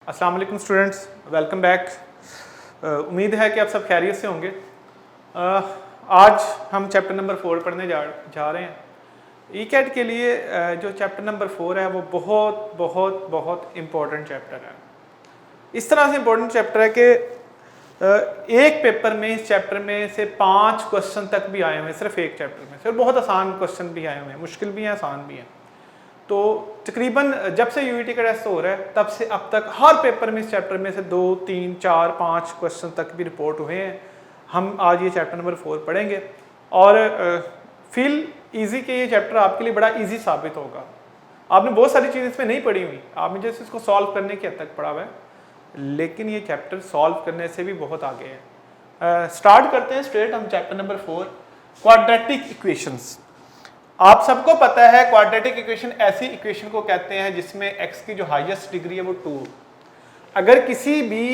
अस्सलाम वालेकुम students, welcome back. उम्मीद है कि आप सब खैरियत से होंगे। आज हम चैप्टर नंबर 4 पढ़ने जा रहे हैं। ई-कैट के लिए जो चैप्टर नंबर 4 है वो बहुत बहुत बहुत इम्पोर्टेंट चैप्टर है। इस तरह से इम्पोर्टेंट चैप्टर है कि एक पेपर में इस चैप्टर में से 5 क्वेश्चन तक भी आए हुए हैं, सिर्फ एक चैप्टर में से। बहुत आसान क्वेश्चन भी आए हुए हैं, मुश्किल भी हैं, आसान भी हैं। तो तकरीबन जब से यूईटी का टेस्ट हो रहा है तब से अब तक हर पेपर में इस चैप्टर में से 2, 3, 4, 5 क्वेश्चन तक भी रिपोर्ट हुए हैं। हम आज ये चैप्टर नंबर 4 पढ़ेंगे और फील इजी कि ये चैप्टर आपके लिए बड़ा इजी साबित होगा। आपने बहुत सारी चीज़ें इसमें नहीं पढ़ी हुई, आपने जैसे इसको सॉल्व करने के हद तक पढ़ा हुआ है, लेकिन ये चैप्टर सॉल्व करने से भी बहुत आगे है। स्टार्ट करते हैं स्ट्रेट हम चैप्टर नंबर 4, क्वाड्रेटिक इक्वेशंस। आप सबको पता है क्वाड्रेटिक इक्वेशन ऐसी इक्वेशन को कहते हैं जिसमें x की जो हाईएस्ट डिग्री है वो 2। अगर किसी भी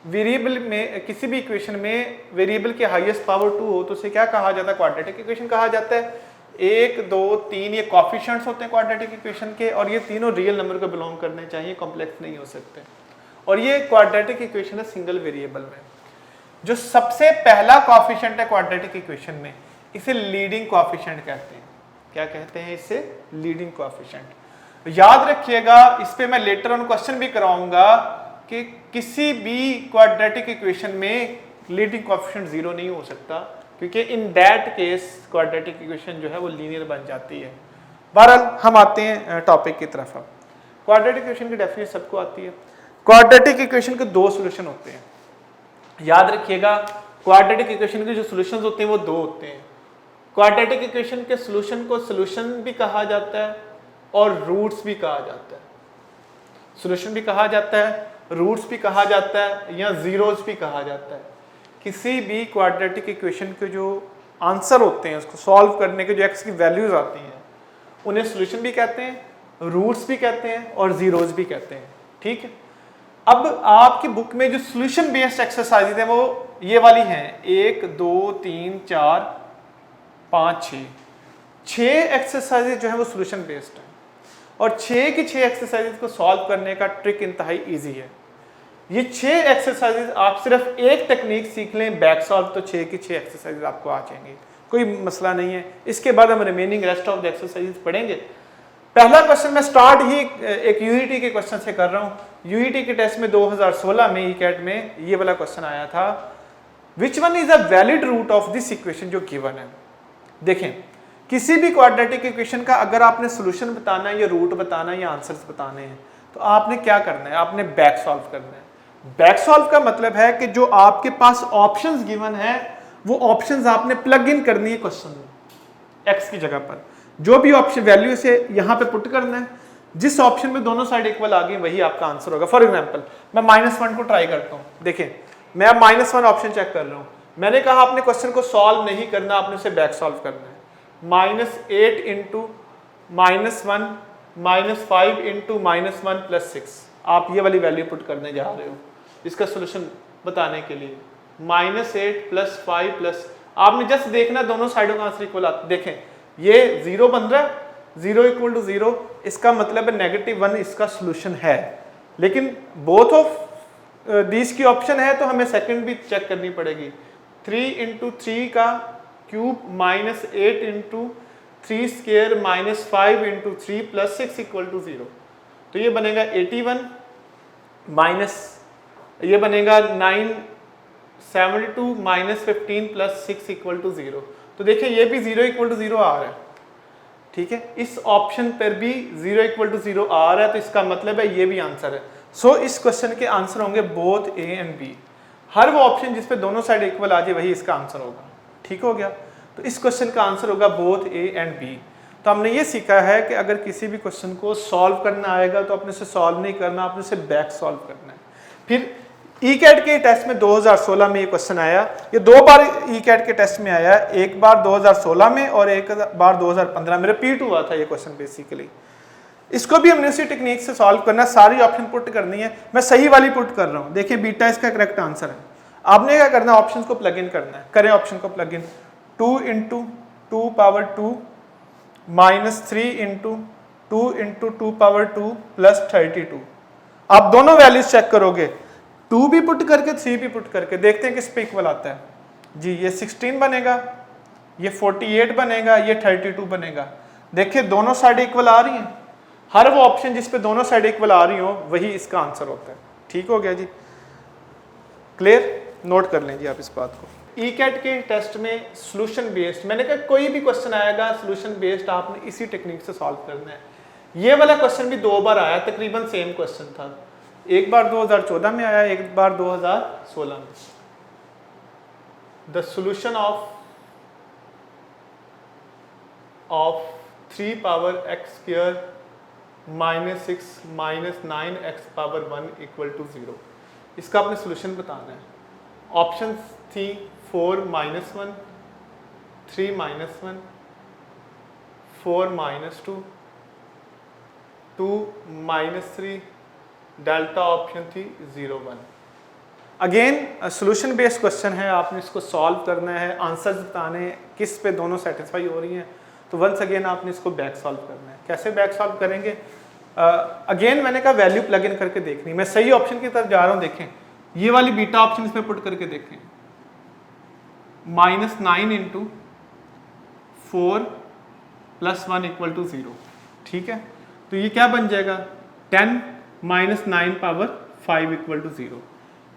वेरिएबल में, किसी भी इक्वेशन में वेरिएबल की हाईएस्ट पावर 2 हो तो उसे क्या कहा जाता है? क्वाड्रेटिक इक्वेशन कहा जाता है। 1, 2, 3 ये कोएफिशिएंट्स होते हैं क्वाड्रेटिक इक्वेशन के, और ये तीनों रियल नंबर को बिलोंग करने चाहिए, कॉम्प्लेक्स नहीं हो सकते। और ये क्वाड्रेटिक इक्वेशन है सिंगल वेरिएबल में। जो सबसे पहला कोएफिशिएंट है क्वाड्रेटिक इक्वेशन में, इसे लीडिंग कोएफिशिएंट कहते हैं। क्या कहते हैं इसे? Leading coefficient. याद रखिएगा, इस पे मैं लेटर ऑन क्वेश्चन भी कराऊंगा कि किसी भी क्वाड्रेटिक इक्वेशन में लीडिंग कोएफिशिएंट 0 नहीं हो सकता, क्योंकि in that case quadratic equation जो है वो लीनियर बन जाती है। बहरहाल हम आते हैं टॉपिक की तरफ। अब क्वाड्रेटिक इक्वेशन की डेफिनेशन सबको आती है। क्वाड्रेटिक इक्वेशन के 2 सॉल्यूशन होते हैं। याद रखिएगा, क्वाड्रेटिक इक्वेशन के जो सॉल्यूशंस होते हैं वो 2 होते हैं। क्वाड्रेटिक इक्वेशन के सॉल्यूशन को सॉल्यूशन भी कहा जाता है और रूट्स भी कहा जाता है। सॉल्यूशन भी कहा जाता है, रूट्स भी कहा जाता है, या जीरोस भी कहा जाता है। किसी भी क्वाड्रेटिक इक्वेशन के जो आंसर होते हैं, उसको सॉल्व करने के जो एक्स की वैल्यूज आती हैं, उन्हें सॉल्यूशन भी कहते हैं, रूट्स भी कहते हैं और जीरोस भी कहते हैं। ठीक है, अब आपकी बुक में जो सॉल्यूशन बेस्ड एक्सरसाइज है वो ये वाली हैं, 1, 2, 3, 4, 5, 6 एक्सरसाइजेज जो है वो सॉल्यूशन बेस्ड है, और 6 की 6 एक्सरसाइजेज को सॉल्व करने का ट्रिक इंतहाई इजी है। ये 6 एक्सरसाइजेज आप सिर्फ एक टेक्निक सीख लें, बैक सॉल्व, तो 6 की 6 एक्सरसाइजेज आपको आ जाएंगे, कोई मसला नहीं है। इसके बाद हम remaining rest of the exercises पढ़ेंगे। पहला क्वेश्चन मैं स्टार्ट ही एक यूईटी के क्वेश्चन से कर रहा हूँ। यूईटी के टेस्ट में 2016 में ई-कैट में ये वाला क्वेश्चन आया था, which one is a valid root of this equation जो गिवन है। देखें, किसी भी क्वाड्रेटिक इक्वेशन का अगर आपने सॉल्यूशन बताना है या रूट बताना है या आंसर्स बताने हैं, तो आपने क्या करना है? आपने बैक सॉल्व करना है। बैक सॉल्व का मतलब है कि जो आपके पास ऑप्शंस गिवन है वो ऑप्शंस आपने प्लग इन करनी है क्वेश्चन में। एक्स की जगह पर जो भी ऑप्शन वैल्यू से यहाँ पे पुट करना है, जिस ऑप्शन में दोनों साइड इक्वल आ गई वही आपका आंसर होगा। फॉर एग्जाम्पल मैं -1 को ट्राई करता हूँ। देखें, मैं अब -1 ऑप्शन चेक कर रहा हूँ। मैंने कहा आपने क्वेश्चन को सॉल्व नहीं करना, आपने उसे बैक सॉल्व करना है। -8 इंटू -1 -5 इंटू -1 + 6, आप ये वाली वैल्यू पुट करने जा रहे हो इसका सोल्यूशन बताने के लिए। -8 + 5 प्लस, आपने जस्ट देखना दोनों साइडों का आंसर इक्वल आता। देखें ये 0 बन रहा है, 0 = 0, इसका मतलब है -1 इसका सोल्यूशन है। लेकिन बोथ ऑफ दिस की ऑप्शन है तो हमें सेकंड भी चेक करनी पड़ेगी। 3 × 3 का क्यूब -8 × 3 स्क्वायर -5 × 3 + 6 = 0। तो ये बनेगा 81 माइनस, ये बनेगा 972 -15 + 6 = 0। तो देखिए ये भी 0 = 0 आ रहा है। ठीक है, इस ऑप्शन पर भी 0 = 0 आ रहा है, तो इसका मतलब है ये भी आंसर है। सो इस क्वेश्चन के आंसर होंगे बोथ ए एंड बी। हर वो ऑप्शन जिसपे दोनों साइड इक्वल आ जाए वही इसका आंसर होगा। ठीक हो गया, तो इस क्वेश्चन का आंसर होगा बोथ ए एंड बी। तो हमने ये सीखा है कि अगर किसी भी क्वेश्चन को सॉल्व करना आएगा तो अपने उसे सॉल्व नहीं करना, आपने उसे बैक सॉल्व करना है। फिर ई-कैट के टेस्ट में 2016 में ये क्वेश्चन आया, ये 2 बार ई-कैट के टेस्ट में आया, एक बार 2016 में और एक बार 2015 में रिपीट हुआ था ये क्वेश्चन बेसिकली। इसको भी हमने उसी टेक्निक से सॉल्व करना, सारी ऑप्शन पुट करनी है। मैं सही वाली पुट कर रहा हूँ। देखिए बीटा इसका करेक्ट आंसर है। आपने क्या करना है? ऑप्शन को प्लग इन करना है। करें ऑप्शन को प्लग इन। 2 × 2^2 -3 × 2 × 2^2 + 32। आप दोनों वैल्यूज चेक करोगे, 2 भी पुट करके 3 भी पुट करके, देखते हैं किस पे इक्वल आता है जी। ये 16 बनेगा, ये 48 बनेगा, ये 32 बनेगा। देखिए दोनों साइड इक्वल आ रही हैं, हर वो ऑप्शन जिस पे दोनों साइड इक्वल आ रही हो वही इसका आंसर होता है। ठीक हो गया जी, क्लियर? नोट कर लें जी आप इस बात को। ईकैट के टेस्ट में सॉल्यूशन बेस्ड, मैंने कहा कोई भी क्वेश्चन आएगा सॉल्यूशन बेस्ड आपने इसी टेक्निक से सॉल्व करना है। ये वाला क्वेश्चन भी 2 बार आया, तकरीबन सेम क्वेश्चन था, एक बार 2014 में आया, एक बार 2016 में। The solution of 3 power x square -6 -9 x power 1 equal to 0, इसका आपने सॉल्यूशन बताना है। ऑप्शन थी 4 -1, 3 -1, 4 -2, 2 -3, डेल्टा ऑप्शन थी 0 1। अगेन सोल्यूशन बेस्ड क्वेश्चन है, आपने इसको सॉल्व करना है, आंसर्स बताने हैं किस पे दोनों सेटिस्फाई हो रही हैं। तो वंस अगेन आपने इसको बैक सॉल्व करना है। कैसे बैक सॉल्व करेंगे? अगेन मैंने कहा वैल्यू प्लग इन करके देखनी। मैं सही ऑप्शन की तरफ जा रहा हूँ, देखें ये वाली बीटा ऑप्शन इसमें पुट करके देखें, -9 × 4 + 1 = 0। ठीक है, तो ये क्या बन जाएगा? 10 - 9 पावर 5 = 0।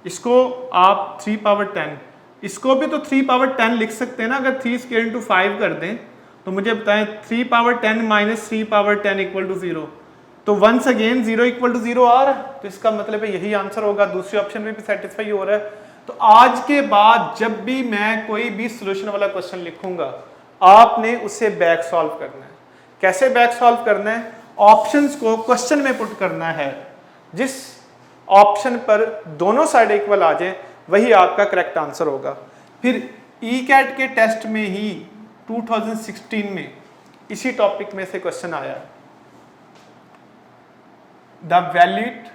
इसको आप 3 पावर 10, इसको भी तो 3 पावर 10 लिख सकते हैं ना। अगर 3 स्क्वायर × 5 कर दें तो मुझे बताएं 3 पावर 10 - 3 पावर 10 = 0। तो वंस अगेन 0 = 0 आ रहा है, तो इसका मतलब है यही आंसर होगा। दूसरे ऑप्शन में भी सेटिस्फाई हो रहा है। तो आज के बाद जब भी मैं कोई भी सॉल्यूशन वाला क्वेश्चन लिखूंगा, आपने उसे बैक सॉल्व करना है। कैसे बैक सॉल्व करना है? ऑप्शंस को क्वेश्चन में पुट करना है, जिस ऑप्शन पर दोनों साइड इक्वल आ जाए वही आपका करेक्ट आंसर होगा। फिर ईकैट के टेस्ट में ही 2016 में इसी टॉपिक में से क्वेश्चन आया, the valid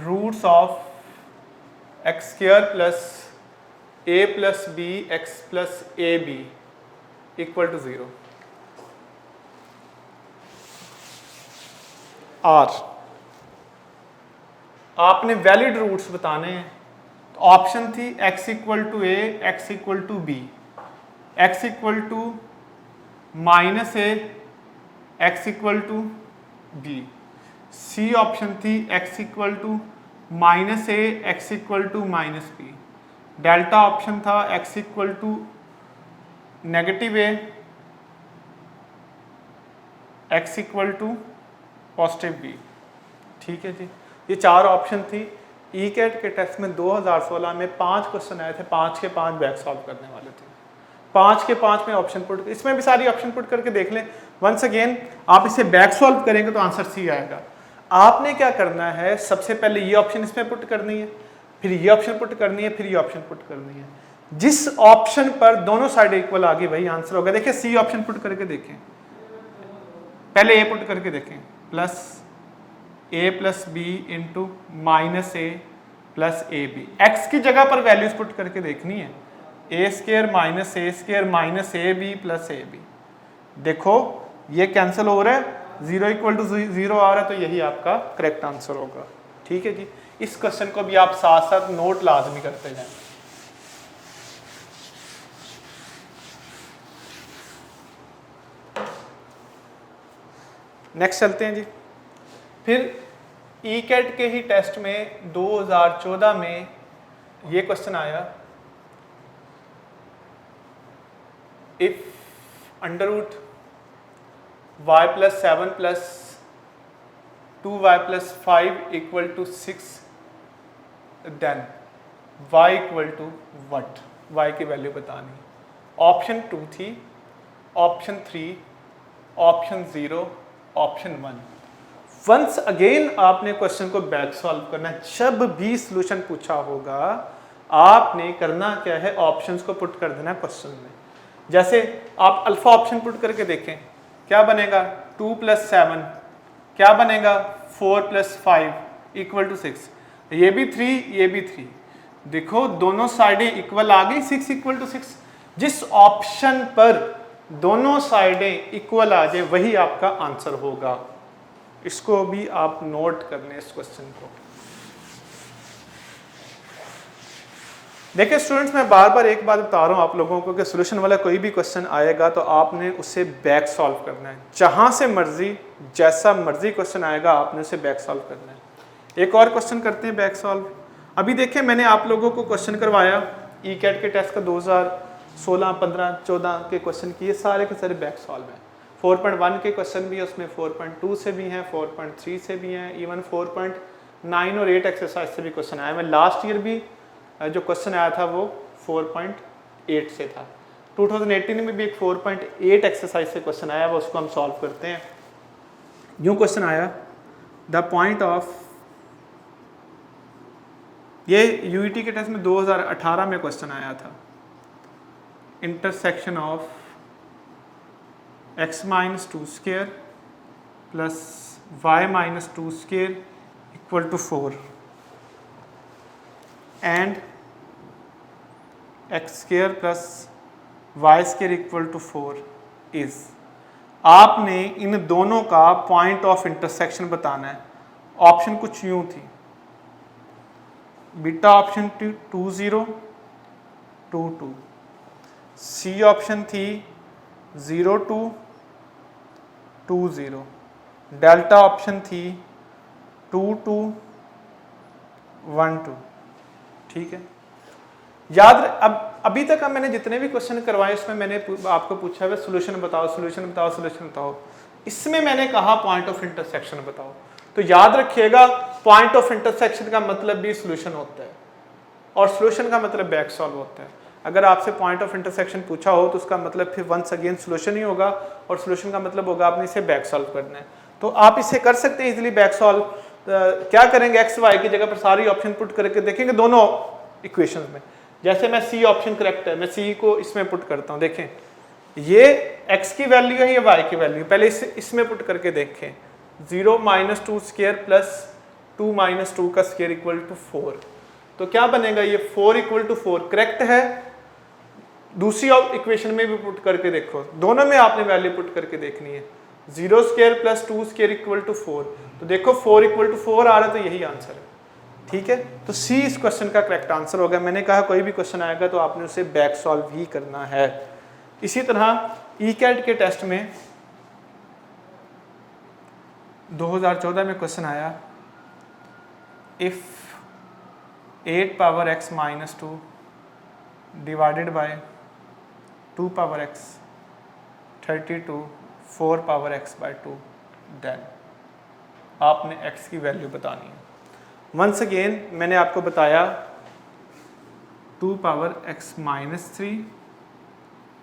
roots of x² + a + b x + ab = 0 are. आपने वैलिड रूट्स बताने हैं। तो ऑप्शन थी x = a, x = b, x = -a, x = b। C option थी x = -a, x = -b। Delta option था x = -a, x = +b। ठीक है जी, ये 4 ऑप्शन थी। ईकैट के टेस्ट में 2016 में 5 क्वेश्चन आए थे, 5 के 5 बैक सॉल्व करने वाले थे। 5 के 5 में ऑप्शन पुट, इसमें भी सारी ऑप्शन पुट करके देख लें। वंस अगेन आप इसे बैक सॉल्व करेंगे तो आंसर सी आएगा। आपने क्या करना है, सबसे पहले ये ऑप्शन इसमें पुट करनी है, फिर ये ऑप्शन पुट करनी है, फिर ये ऑप्शन पुट करनी है। जिस ऑप्शन पर दोनों साइड इक्वल आ गई वही आंसर होगा। देखिए सी ऑप्शन पुट करके देखें, पहले ए पुट करके देखें, +a + b × -a + ab। x की जगह पर वैल्यूज पुट करके देखनी है, a² - a² -ab + ab। देखो ये कैंसिल हो रहा है, 0 = 0 आ रहा है, तो यही आपका करेक्ट आंसर होगा। ठीक है जी, इस क्वेश्चन को भी आप साथ साथ नोट लाजमी करते जाएं। नेक्स्ट चलते हैं जी। फिर ईकैट के ही टेस्ट में 2014 में ये क्वेश्चन आया, if √ y + 7 + 2y + 5 = 6, then y = what? y की वैल्यू बतानी। ऑप्शन 2 थी, option 3, option 0, option 1। Once again आपने क्वेश्चन को बैक सॉल्व करना है। जब भी सॉल्यूशन पूछा होगा आपने करना क्या है, ऑप्शंस को पुट कर देना है क्वेश्चन में। जैसे आप अल्फा ऑप्शन पुट करके देखें, क्या बनेगा? 2 + 7, क्या बनेगा? 4 + 5 = 6। ये भी 3, ये भी 3। देखो दोनों साइडें इक्वल आ गई, 6 = 6। जिस ऑप्शन पर दोनों साइडें इक्वल आ जाए वही आपका आंसर होगा। इसको भी आप नोट कर लें इस क्वेश्चन को। देखिए स्टूडेंट्स, मैं बार बार एक बात बता रहा हूँ आप लोगों को कि सॉल्यूशन वाला कोई भी क्वेश्चन आएगा तो आपने उसे बैक सॉल्व करना है। जहाँ से मर्जी जैसा मर्जी क्वेश्चन आएगा आपने उसे बैक सॉल्व करना है। एक और क्वेश्चन करते हैं बैक सॉल्व। अभी देखिए मैंने आप लोगों को क्वेश्चन करवाया ई कैट के टेस्ट का 2016, 15, 14 के क्वेश्चन किए, सारे के सारे बैक सॉल्व हैं। 4.1 के क्वेश्चन भी है उसमें, 4.2 से भी हैं, 4.3 से भी हैं, इवन 4.9 और 8 एक्सरसाइज से भी क्वेश्चन आया। मैं लास्ट ईयर भी जो क्वेश्चन आया था वो 4.8 से था। 2018 में भी एक 4.8 एक्सरसाइज से क्वेश्चन आया, वो उसको हम सॉल्व करते हैं। यूँ क्वेश्चन आया, द पॉइंट ऑफ, ये यूईटी के टेस्ट में 2018 में क्वेश्चन आया था, intersection of x minus 2 square plus y minus 2 square equal to 4 and x square plus y square equal to 4 is. आपने इन दोनों का पॉइंट ऑफ इंटरसेक्शन बताना है। ऑप्शन कुछ यूं थी, बीटा ऑप्शन 2 0 2 2, सी ऑप्शन थी 0 2 2 0, डेल्टा ऑप्शन थी 2 2 1 2। ठीक है, याद अब अभी तक मैंने जितने भी क्वेश्चन करवाए उसमें मैंने आपको पूछा है सोल्यूशन बताओ, सोल्यूशन बताओ, सोल्यूशन बताओ। इसमें मैंने कहा पॉइंट ऑफ इंटरसेक्शन बताओ। तो याद रखिएगा पॉइंट ऑफ इंटरसेक्शन का मतलब भी सोल्यूशन होता है और सोल्यूशन का मतलब बैक सॉल्व होता है। अगर आपसे पॉइंट ऑफ इंटरसेक्शन पूछा हो तो उसका मतलब फिर वंस अगेन सोल्यूशन ही होगा और सोल्यूशन का मतलब होगा आपने इसे बैक सॉल्व करना है। तो आप इसे कर सकते हैं इजीली बैक सॉल्व। क्या करेंगे, एक्स वाई की जगह पर सारी ऑप्शन पुट करके देखेंगे दोनों इक्वेशन में। जैसे मैं सी ऑप्शन करेक्ट है, मैं सी को इसमें पुट करता हूँ। देखें ये एक्स की वैल्यू है, ये वाई की वैल्यू, पहले इसमें पुट करके देखें। 0 माइनस 2 स्क्वायर प्लस 2 माइनस 2 का स्क्वायर इक्वल टू 4। तो क्या बनेगा, ये 4 इक्वल टू 4 करेक्ट है। दूसरी इक्वेशन में भी पुट करके देखो, दोनों में आपने वैल्यू पुट करके देखनी है। 0 square plus 2 square equal to 4, तो देखो 4 इक्वल टू 4 आ रहा है, तो यही आंसर है। ठीक है, तो सी इस क्वेश्चन का करेक्ट आंसर होगा। मैंने कहा कोई भी क्वेश्चन आएगा तो आपने उसे बैक सॉल्व ही करना है। इसी तरह ई कैट के टेस्ट में 2014 में क्वेश्चन आया, if 8 power x minus 2 divided by 2 power x 32 4 power x by 2, then आपने x की वैल्यू बतानी है। वंस अगेन मैंने आपको बताया 2 power x minus 3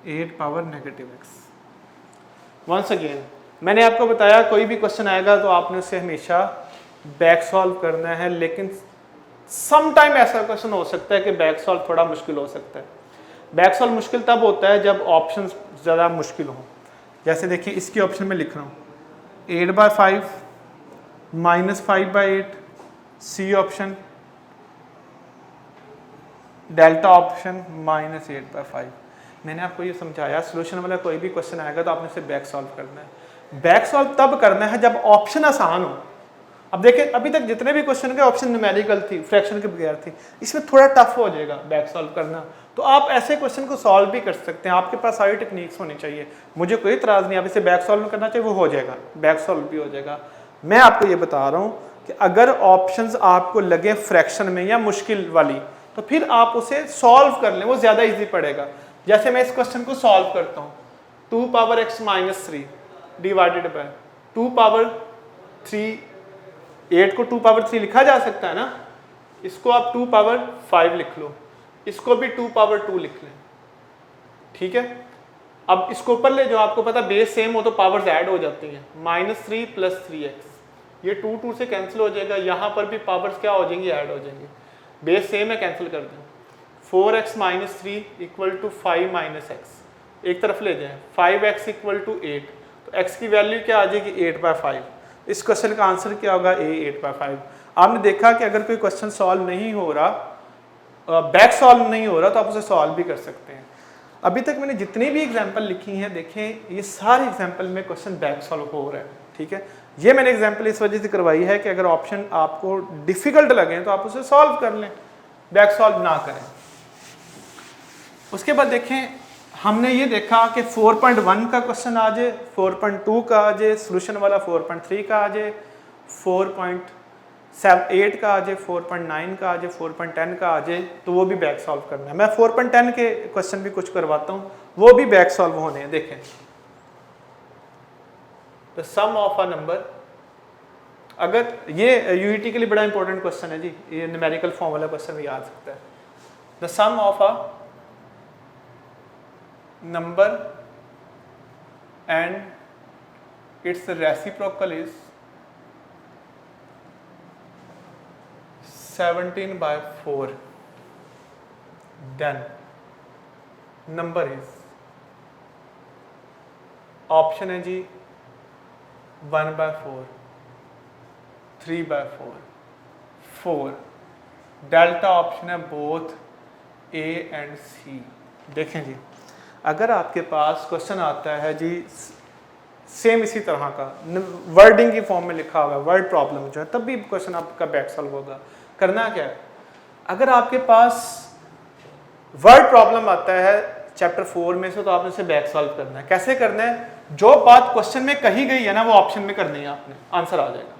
8 power negative x। Once again मैंने आपको बताया कोई भी क्वेश्चन आएगा तो आपने उसे हमेशा बैक सॉल्व करना है, लेकिन सम टाइम ऐसा क्वेश्चन हो सकता है कि बैक सॉल्व थोड़ा मुश्किल हो सकता है। बैक सॉल्व मुश्किल तब होता है जब ऑप्शन ज़्यादा मुश्किल हो। जैसे देखिए इसकी ऑप्शन में लिख रहा हूँ 8/5 minus 5/8, C option, delta option minus 8/5। मैंने आपको ये समझाया सोल्यूशन वाला कोई भी क्वेश्चन आएगा तो आपने उसे बैक सॉल्व करना है। बैक सॉल्व तब करना है जब ऑप्शन आसान हो। अब देखिए अभी तक जितने भी क्वेश्चन के ऑप्शन न्यूमेरिकल थी, फ्रैक्शन के बगैर थी, इसमें थोड़ा टफ हो जाएगा बैक सॉल्व करना। तो आप ऐसे क्वेश्चन को सॉल्व भी कर सकते हैं, आपके पास सारी टेक्निक्स होनी चाहिए। मुझे कोई इतराज़ नहीं, आप इसे बैक सॉल्व करना चाहिए, वो हो जाएगा, बैक सॉल्व भी हो जाएगा। मैं आपको ये बता रहा हूँ कि अगर ऑप्शंस आपको लगे फ्रैक्शन में या मुश्किल वाली तो फिर आप उसे सॉल्व कर लें, वो ज़्यादा ईजी पड़ेगा। जैसे मैं इस क्वेश्चन को सॉल्व करता हूँ, 2 power x minus 3 divided by 2 power 3, 8 को 2 पावर 3 लिखा जा सकता है ना, इसको आप 2 पावर 5 लिख लो, इसको भी 2 पावर 2 लिख लें। ठीक है, अब इसको ऊपर ले जाओ, आपको पता बेस सेम हो तो पावर्स ऐड हो जाती हैं। -3 + 3x, ये 2 2 से कैंसिल हो जाएगा, यहाँ पर भी पावर्स क्या हो जाएंगी, ऐड हो जाएंगे। बेस सेम है, कैंसिल कर दें। 4x minus 3 equal to 5 minus x, एक तरफ ले जाएं, 5x इक्वल टू 8, तो x की वैल्यू क्या आ जाएगी 8/5। इस क्वेश्चन का आंसर क्या होगा, a 8/5। आपने देखा कि अगर कोई क्वेश्चन सॉल्व नहीं हो रहा, बैक सॉल्व नहीं हो रहा, तो आप उसे सॉल्व भी कर सकते हैं। अभी तक मैंने जितनी भी एग्जांपल लिखी हैं देखें ये सारे एग्जांपल में क्वेश्चन बैक सॉल्व हो रहा है, ठीक है। ये मैंने एग्जांपल इस वजह से करवाई है कि अगर ऑप्शन आपको डिफिकल्ट लगे तो आप उसे सॉल्व कर लें, बैक सॉल्व ना करें। उसके बाद देखें हमने ये देखा कि 4.1 का क्वेश्चन आ जाए, 4.2 का आ जाए, सोल्यूशन वाला 4.3 का आ जाए, 4.8 का आ जाए, 4.9 का आ जाए, 4.10 का आ जाए, तो वो भी बैक सॉल्व करना है। मैं 4.10 के क्वेश्चन भी कुछ करवाता हूँ, वो भी बैक सॉल्व होने हैं। देखें the sum of a number, अगर ये यूईटी के लिए बड़ा इंपॉर्टेंट क्वेश्चन है जी, ये न्यूमेरिकल फॉर्म वाला क्वेश्चन भी आ सकता है। The sum of a number and its reciprocal is 17/4, then number is, option है जी 1/4, 3/4, 4, डेल्टा ऑप्शन है बोथ ए एंड सी। देखें जी अगर आपके पास क्वेश्चन आता है जी सेम इसी तरह का वर्डिंग की फॉर्म में लिखा हुआ है, वर्ड प्रॉब्लम जो है, तब भी क्वेश्चन आपका बैक सॉल्व होगा। करना क्या है, अगर आपके पास वर्ड प्रॉब्लम आता है चैप्टर 4 में से तो आपने इसे बैक सॉल्व करना है। कैसे करना है, जो बात क्वेश्चन में कही गई है ना वो ऑप्शन में करनी है आपने, आंसर आ जाएगा।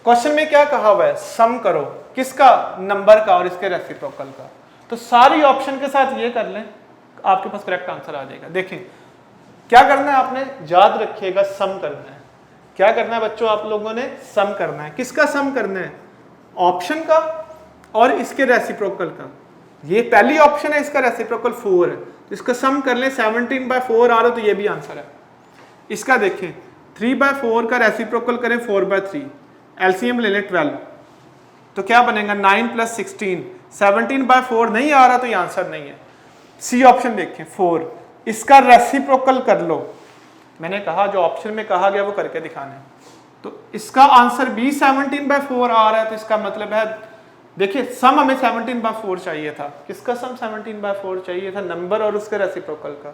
क्वेश्चन में क्या कहा हुआ है, सम करो किसका, नंबर का और इसके रेसिप्रोकल का, तो सारी ऑप्शन के साथ ये कर लें, आपके पास करेक्ट आंसर आ जाएगा। देखें क्या करना है आपने, याद रखिएगा सम करना है। क्या करना है बच्चों, आप लोगों ने सम करना है। किसका सम करना है, ऑप्शन का और इसके रेसिप्रोकल का। ये पहली ऑप्शन है, इसका रेसिप्रोकल 4 है, तो इसका सम कर लें। 17/4 आ रहा है तो ये भी आंसर है इसका। देखें 3/4 का रेसिप्रोकल करें 4/3, एलसीएम ले लें 12, तो क्या बनेगा 9 + 16। 17/4 नहीं आ रहा तो ये आंसर नहीं है। सी ऑप्शन देखें 4, इसका रेसिप्रोकल कर लो। मैंने कहा जो ऑप्शन में कहा गया वो करके दिखाना है, तो इसका आंसर भी 17/4 आ रहा है, तो इसका मतलब है देखिए सम हमें 17/4 चाहिए था। किसका सम 17/4 चाहिए था, नंबर और उसके रेसिप्रोकल का।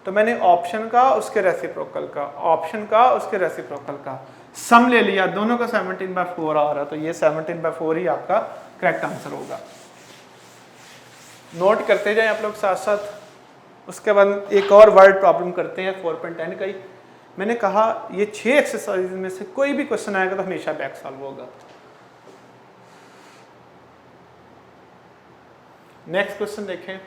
तो मैंने ऑप्शन का उसके रेसिप्रोकल का, ऑप्शन का उसके रेसिप्रोकल का सम ले लिया, दोनों का 17/4 आ रहा, तो ये 17/4 ही आपका करेक्ट आंसर होगा। नोट करते जाएं आप लोग साथ साथ। उसके बाद एक और वर्ड प्रॉब्लम करते हैं 4.10 का ही। मैंने कहा ये 6 एक्सरसाइज में से कोई भी क्वेश्चन आएगा तो हमेशा बैक सॉल्व होगा। नेक्स्ट क्वेश्चन देखें,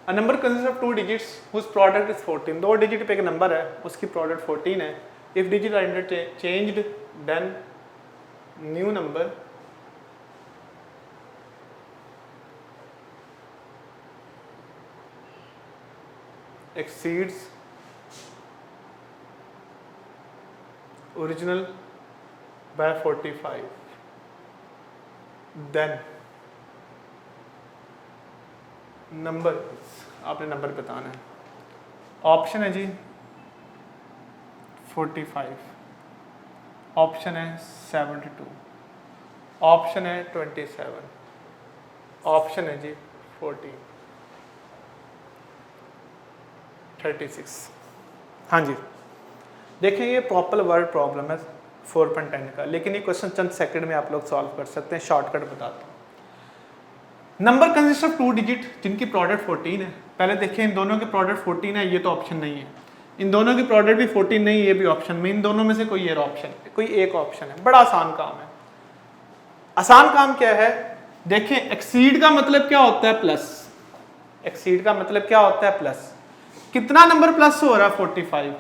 a number consist of 2 digits whose product is 14। 2 digit पे एक नंबर है, उसकी प्रोडक्ट 14 है। If digit are interchanged then new number exceeds original by 45, then number, आपने नंबर बताना है। ऑप्शन है जी 45, ऑप्शन है 72, ऑप्शन है 27, ऑप्शन है जी 14, 36। हाँ जी देखें ये प्रॉपर वर्ड प्रॉब्लम है 4.10 का, लेकिन ये क्वेश्चन चंद सेकंड में आप लोग सॉल्व कर सकते हैं। शॉर्टकट बताता हूँ। नंबर कंसिस्ट ऑफ 2 डिजिट जिनकी प्रोडक्ट 14 है। पहले देखें इन दोनों के प्रोडक्ट 14 है, ये तो ऑप्शन नहीं है। इन दोनों की प्रोडक्ट भी 14 नहीं, ये भी ऑप्शन में। इन दोनों में से कोई एक ऑप्शन, कोई एक ऑप्शन है। बड़ा आसान काम है। आसान काम क्या है, देखें एक्सीड का मतलब क्या होता है, प्लस। एक्सीड का मतलब क्या होता है, प्लस। कितना नंबर प्लस हो रहा है, 45।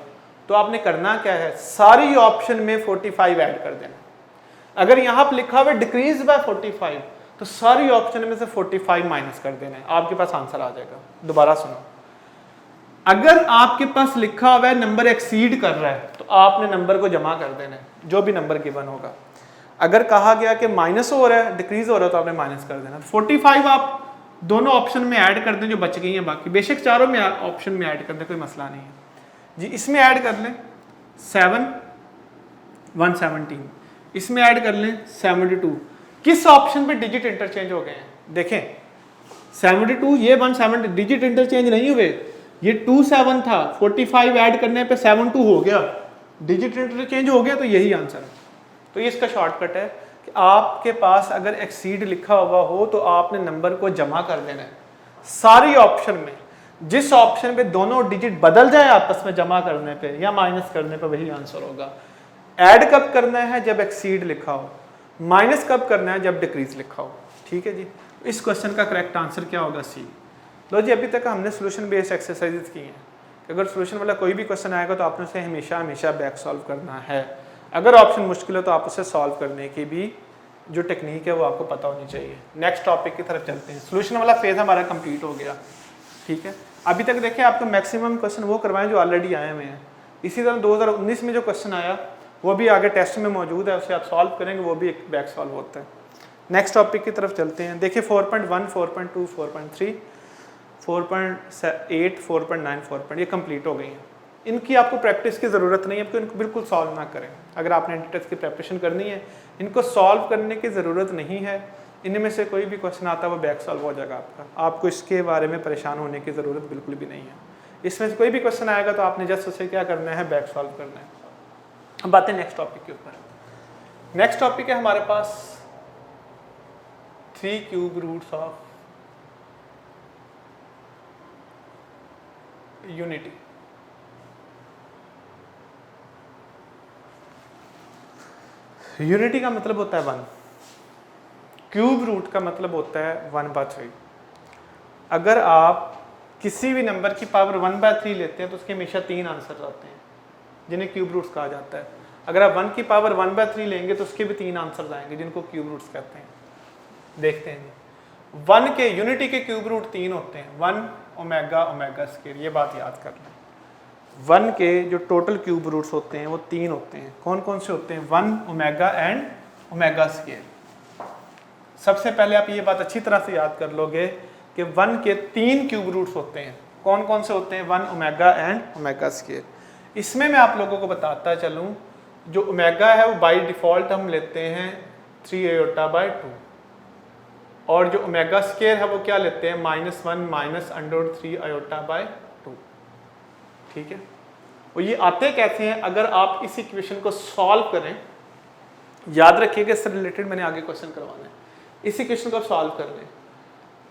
तो आपने करना क्या है, सारी ऑप्शन में 45 ऐड कर देना। अगर यहां पर लिखा हुआ है डिक्रीज बाय 45, तो सारी ऑप्शन में से 45 माइनस कर देना है, आपके पास आंसर आ जाएगा। दोबारा सुनो, अगर आपके पास लिखा हुआ है नंबर एक्सीड कर रहा है तो आपने नंबर को जमा कर देना है, जो भी नंबर गिवन होगा। अगर कहा गया कि माइनस हो रहा है, डिक्रीज हो रहा है, तो आपने माइनस कर देना। 45 आप दोनों ऑप्शन में ऐड कर दें जो बच गई हैं, बाकी बेशक चारों में ऑप्शन में ऐड कर दें, कोई मसला नहीं है जी। इसमें ऐड कर लें 7 117, इसमें ऐड कर लें 72। किस ऑप्शन पे डिजिट इंटरचेंज हो गए हैं, देखें 72 ये 170 डिजिट इंटरचेंज नहीं हुए, ये 27 था, 45 ऐड करने पे 72 हो गया, डिजिट इंटरचेंज हो गया, तो यही आंसर है। तो ये इसका शॉर्टकट है कि आपके पास अगर एक्सीड लिखा हुआ हो तो आपने नंबर को जमा कर देना है सारी ऑप्शन में, जिस ऑप्शन पे दोनों डिजिट बदल जाए आपस में जमा करने पे या माइनस करने पे वही आंसर होगा। ऐड कब करना है? जब एक्सीड लिखा हो। माइनस कब करना है? जब डिक्रीज लिखा हो। ठीक है जी, इस क्वेश्चन का करेक्ट आंसर क्या होगा? सी। लो जी, अभी तक हमने सोल्यूशन बेस्ड एक्सरसाइजेस की हैं। अगर सोल्यूशन वाला कोई भी क्वेश्चन आएगा तो आपने उसे हमेशा हमेशा बैक सॉल्व करना है। अगर ऑप्शन मुश्किल हो तो आप उसे सॉल्व करने की भी जो टेक्निक है वो आपको पता होनी चाहिए। नेक्स्ट टॉपिक की तरफ चलते हैं। सोल्यूशन वाला फेज हमारा कंप्लीट हो गया। ठीक है, अभी तक देखिए आपको मैक्सिमम क्वेश्चन वो करवाएं जो ऑलरेडी आए हुए हैं। इसी तरह 2019 में जो क्वेश्चन आया वो भी आगे टेस्ट में मौजूद है, उसे आप सॉल्व करेंगे, वो भी एक बैक सॉल्व होता है। नेक्स्ट टॉपिक की तरफ चलते हैं। देखिए 4.1, 4.2, 4.3, 4.8, 4.9, 4. ये कंप्लीट हो गई हैं। इनकी आपको प्रैक्टिस की ज़रूरत नहीं है, आपको इनको बिल्कुल सॉल्व ना करें। अगर आपने टेस्ट की प्रिपरेशन करनी है, इनको सॉल्व करने की ज़रूरत नहीं है। इनमें से कोई भी क्वेश्चन आता है वो बैक सॉल्व हो जाएगा आपका, आपको इसके बारे में परेशान होने की ज़रूरत बिल्कुल भी नहीं है। इसमें से कोई भी क्वेश्चन आएगा तो आपने जस्ट उसे क्या करना है? बैक सॉल्व करना है। अब बातें नेक्स्ट टॉपिक के ऊपर। नेक्स्ट टॉपिक है हमारे पास 3 cube roots of unity. Unity का मतलब होता है 1, क्यूब रूट का मतलब होता है 1/3। अगर आप किसी भी नंबर की पावर 1/3 लेते हैं तो उसके हमेशा 3 आंसर आते हैं, जिन्हें क्यूब रूट्स कहा जाता है। अगर आप 1 की पावर 1/3 लेंगे तो उसके भी 3 आंसर्स आएंगे, जिनको क्यूब रूट्स कहते हैं। देखते हैं जी, 1 के यूनिटी के क्यूब रूट 3 होते हैं, 1 ओमेगा ओमेगा स्क्वायर। ये बात याद कर लें, 1 के जो टोटल क्यूब रूट्स होते हैं वो 3 होते हैं। कौन कौन से होते हैं? 1 ओमेगा एंड ओमेगा स्क्वायर। सबसे पहले आप ये बात अच्छी तरह से याद कर लोगे कि 1 के 3 क्यूब रूट्स होते हैं। कौन कौन से होते हैं? 1 ओमेगा एंड ओमेगा स्क्वायर। इसमें मैं आप लोगों को बताता चलूँ, जो ओमेगा है वो बाय डिफ़ॉल्ट हम लेते हैं 3 आयोटा/2, और जो ओमेगा स्क्वायर है वो क्या लेते हैं? -1 माइनस √3 आयोटा/2। ठीक है, और ये आते कैसे हैं? अगर आप इस इक्वेशन को सॉल्व करें, याद रखिएगा इससे रिलेटेड मैंने आगे क्वेश्चन करवाना है। इस इक्वेशन को आप सॉल्व कर लें।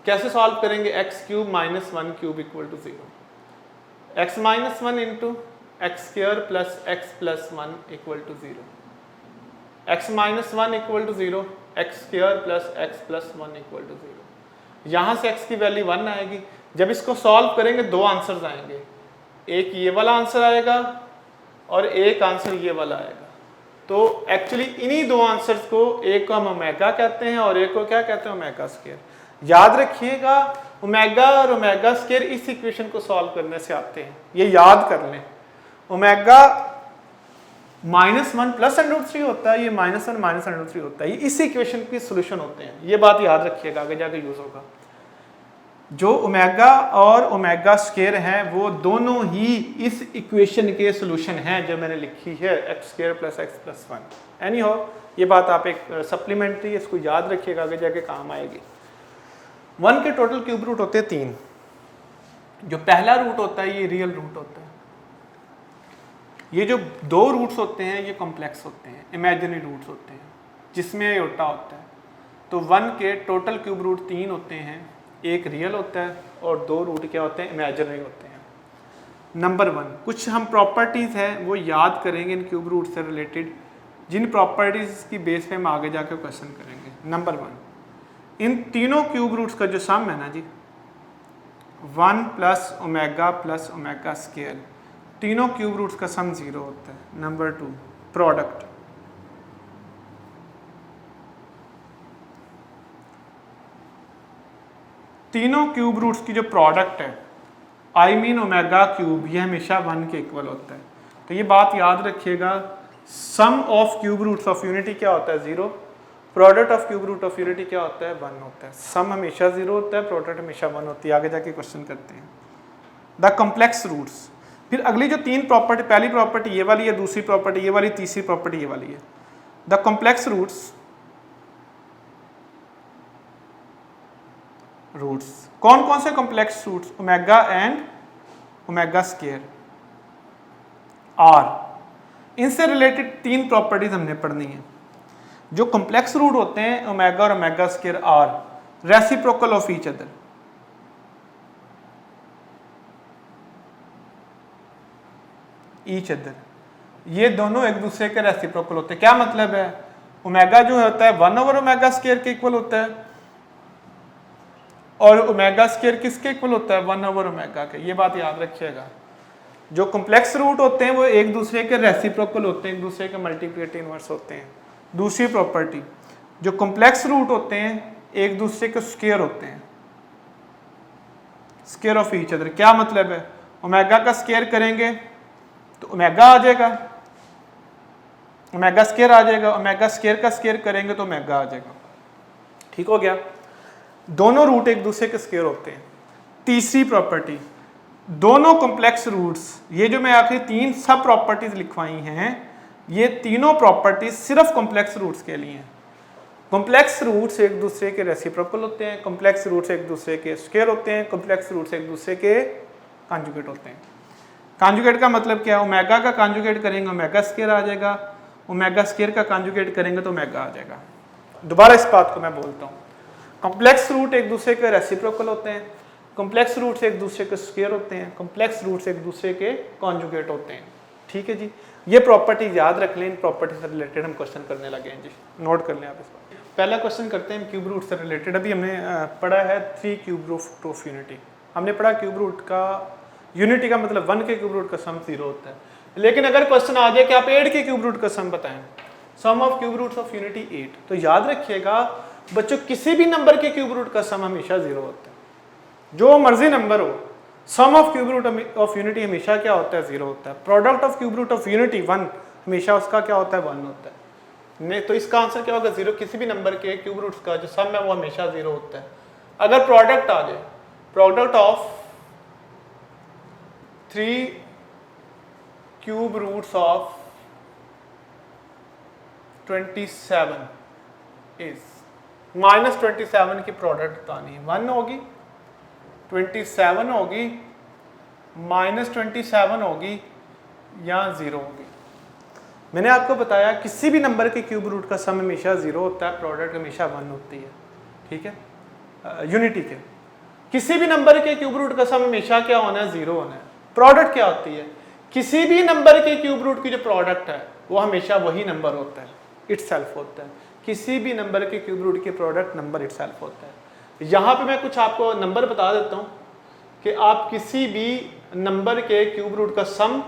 कैसे सॉल्व करेंगे? x³ - 1³ = 0, x - 1 into x² plus x plus 1 = 0, x - 1 = 0, x² plus x plus 1 = 0। यहाँ से x की वैल्यू 1 आएगी। जब इसको सॉल्व करेंगे 2 आंसर्स आएंगे, एक ये वाला आंसर आएगा और एक आंसर ये वाला आएगा। तो एक्चुअली इन्हीं 2 आंसर्स को, एक को हम ओमेगा कहते हैं और एक को क्या कहते हैं? Omega square. याद रखिएगा, ओमेगा और ओमेगा स्क्वायर इस इक्वेशन को सॉल्व करने से आते हैं, ये याद कर लें। ओमेगा -1 प्लस √3 होता है, ये -1 माइनस √3 होता है। ये इस इक्वेशन की सोल्यूशन होते हैं। ये बात याद रखिएगा, आगे जाके यूज होगा। जो ओमेगा और ओमेगा स्क्वायर हैं वो दोनों ही इस इक्वेशन के सोल्यूशन हैं जो मैंने लिखी है, x² plus x plus 1। Any हो, ये बात आप एक सप्लीमेंट्री, इसको याद रखिएगा, आगे जाके काम आएगी। 1 के टोटल क्यूब रूट होते हैं 3। जो पहला रूट होता है ये रियल रूट होता है। ये जो 2 रूट्स होते हैं ये कॉम्प्लेक्स होते हैं, इमेजिनरी रूट्स होते हैं, जिसमें आयोटा होता है। तो 1 के टोटल क्यूब रूट 3 होते हैं, एक रियल होता है और 2 रूट क्या होते हैं? इमेजिनरी होते हैं। नंबर 1, कुछ हम प्रॉपर्टीज़ हैं वो याद करेंगे इन क्यूब रूट से रिलेटेड, जिन प्रॉपर्टीज़ की बेस पे हम आगे जाकर क्वेश्चन करेंगे। नंबर 1, इन तीनों क्यूब रूट्स का जो सम है ना जी, 1 plus omega plus omega square, तीनों क्यूब रूट्स का सम 0 होता है। नंबर 2, प्रोडक्ट, तीनों क्यूब रूट्स की जो प्रोडक्ट है, आई मीन ओमेगा क्यूब, ये हमेशा 1 के इक्वल होता है। तो ये बात याद रखिएगा, sum of cube roots of unity क्या होता है? 0। Product of cube root of unity क्या होता है? 1 होता है। सम हमेशा 0 होता है, प्रोडक्ट हमेशा 1 होती है। आगे जाके क्वेश्चन करते हैं। द कॉम्प्लेक्स रूट्स, फिर अगली जो 3 प्रॉपर्टी, पहली प्रॉपर्टी ये वाली है, दूसरी प्रॉपर्टी ये वाली, तीसरी प्रॉपर्टी ये वाली है। The complex roots roots. कौन कौन से complex roots? Omega and omega square are. इनसे रिलेटेड 3 प्रॉपर्टीज हमने पढ़नी है। जो कॉम्प्लेक्स रूट होते हैं ओमेगा और omega square are reciprocal of each other. ये दोनों एक दूसरे के रेसिप्रोकल होते हैं। क्या मतलब है? ओमेगा जो होता है 1 ओवर ओमेगा स्क्वायर के इक्वल होता है और ओमेगा स्क्वायर किसके इक्वल होता है? 1 ओवर ओमेगा के। ये बात याद रखिएगा। जो कॉम्प्लेक्स रूट होते हैं वो एक दूसरे के रेसिप्रोकल होते हैं, एक दूसरे के मल्टीप्लिकेटिव इनवर्स होते हैं। दूसरी प्रॉपर्टी, जो कॉम्प्लेक्स रूट होते हैं एक दूसरे के स्क्वायर होते हैं, स्क्वायर ऑफ ईच अदर। क्या मतलब है? ओमेगा का स्क्वायर करेंगे तो ओमेगा आ जाएगा, ओमेगा स्क्वायर आ जाएगा, ओमेगा स्क्वायर का स्क्वायर करेंगे तो ओमेगा आ जाएगा। ठीक हो गया? दोनों रूट एक दूसरे के स्क्वायर होते हैं। तीसरी प्रॉपर्टी, दोनों कॉम्प्लेक्स रूट्स, ये जो मैं आखिरी 3 सब प्रॉपर्टीज लिखवाई हैं, ये तीनों प्रॉपर्टीज सिर्फ कॉम्प्लेक्स रूट्स के लिए हैं। कॉम्प्लेक्स रूट्स एक दूसरे के रेसिप्रोकल होते हैं, कॉम्प्लेक्स रूट्स एक दूसरे के स्क्वायर होते हैं, कॉम्प्लेक्स रूट्स एक दूसरे के कॉन्जुगेट होते हैं। कॉन्जुगेट का मतलब क्या है? ओमेगा का कॉन्जुगेट करेंगे ओमेगा स्क्वायर आ जाएगा, ओमेगा स्क्वायर का कॉन्जुगेट करेंगे तो ओमेगा आ जाएगा। दोबारा इस बात को मैं बोलता हूँ, कॉम्प्लेक्स रूट एक दूसरे के रेसिप्रोकल होते हैं, कॉम्प्लेक्स रूट्स एक दूसरे के स्क्वायर होते हैं, कॉम्प्लेक्स रूट्स एक दूसरे के कॉन्जुगेट होते हैं। ठीक है जी, ये प्रॉपर्टी याद रख लें। इन प्रॉपर्टी से रिलेटेड हम क्वेश्चन करने लगे हैं जी, नोट कर लें आप इसको। पहला क्वेश्चन करते हैं क्यूब रूट से रिलेटेड। अभी हमने पढ़ा है 3 क्यूब रूट ऑफ यूनिटी। हमने पढ़ा क्यूब रूट का यूनिटी का मतलब 1 के क्यूब रूट का सम 0 होता है। लेकिन अगर क्वेश्चन आ जाए कि आप 8 के क्यूब रूट का सम बताएं, sum of cube roots of unity 8, तो याद रखिएगा बच्चों किसी भी नंबर के क्यूब रूट का सम हमेशा 0 होता है। जो मर्जी नंबर हो, sum of cube root of unity हमेशा क्या होता है? 0 होता है। Product of cube root of unity 1, हमेशा उसका क्या होता है? 1 होता है। नहीं तो इसका आंसर क्या होगा? 0। किसी भी नंबर के क्यूब रूट्स का जो सम है वो हमेशा 0 होता है। अगर प्रोडक्ट आ जाए, product of 3 cube roots of 27 is -27 की प्रोडक्ट बतानी है। 1 होगी, 27 होगी, -27 होगी या 0 होगी। मैंने आपको बताया किसी भी नंबर के क्यूब रूट का सम हमेशा 0 होता है, प्रोडक्ट हमेशा 1 होती है। ठीक है, यूनिटी के किसी भी नंबर के क्यूब रूट का सम हमेशा क्या होना है? 0 होना है। प्रोडक्ट क्या होती है? किसी भी नंबर के क्यूब रूट की जो प्रोडक्ट है वो हमेशा वही नंबर होता है, इटसेल्फ होता है। किसी भी नंबर के क्यूब रूट की प्रोडक्ट नंबर इटसेल्फ होता है। यहाँ पे मैं कुछ आपको नंबर बता देता हूँ कि आप किसी भी नंबर के क्यूब रूट का सम,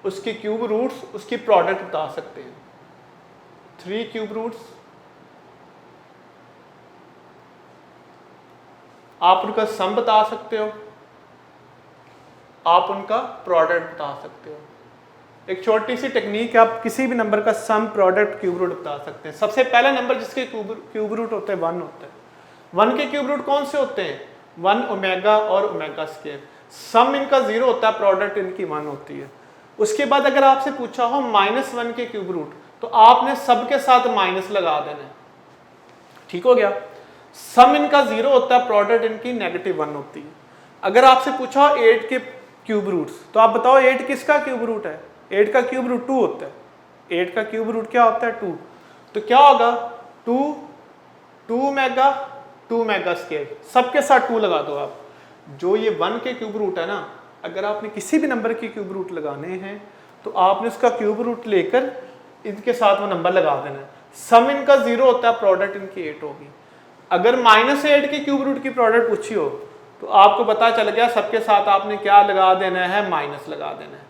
उसके क्यूब रूट्स, उसकी प्रोडक्ट बता सकते हैं। 3 क्यूब रूट्स, आप उनका सम बता सकते हो, आप उनका प्रोडक्ट बता सकते हो। एक छोटी सी टेक्निक है, आप किसी भी नंबर का सम, प्रोडक्ट, क्यूब रूट बता सकते हैं। सबसे पहला नंबर जिसके क्यूब रूट होते हैं 1 होता है। 1 के क्यूब रूट कौन से होते हैं? 1 ओमेगा और ओमेगा स्क्वायर। सम इनका 0 होता है, प्रोडक्ट इनकी 1 होती है। उसके बाद अगर आपसे पूछा हो -1 के क्यूब रूट, तो आपने सबके साथ माइनस लगा देना है। ठीक हो गया? सम इनका 0 होता है, प्रोडक्ट इनकी -1 होती है। अगर आपसे पूछा हो 8 के क्यूब रूट्स, तो आप बताओ 8 किसका क्यूब रूट है? 8 का क्यूब रूट 2 होता है। 8 का क्यूब रूट क्या होता है? 2। तो क्या होगा? 2 मेगा स्क्वायर, सबके साथ 2 लगा दो आप। जो ये 1 के क्यूब रूट है ना, अगर आपने किसी भी नंबर के क्यूब रूट लगाने हैं तो आपने उसका क्यूब रूट लेकर इनके साथ वो नंबर लगा देना है। सम इनका 0 होता है, प्रोडक्ट इनकी 8 होगी। अगर -8 के क्यूब रूट की प्रोडक्ट पूछी हो तो आपको पता चल गया सबके साथ आपने क्या लगा देना है? माइनस लगा देना है।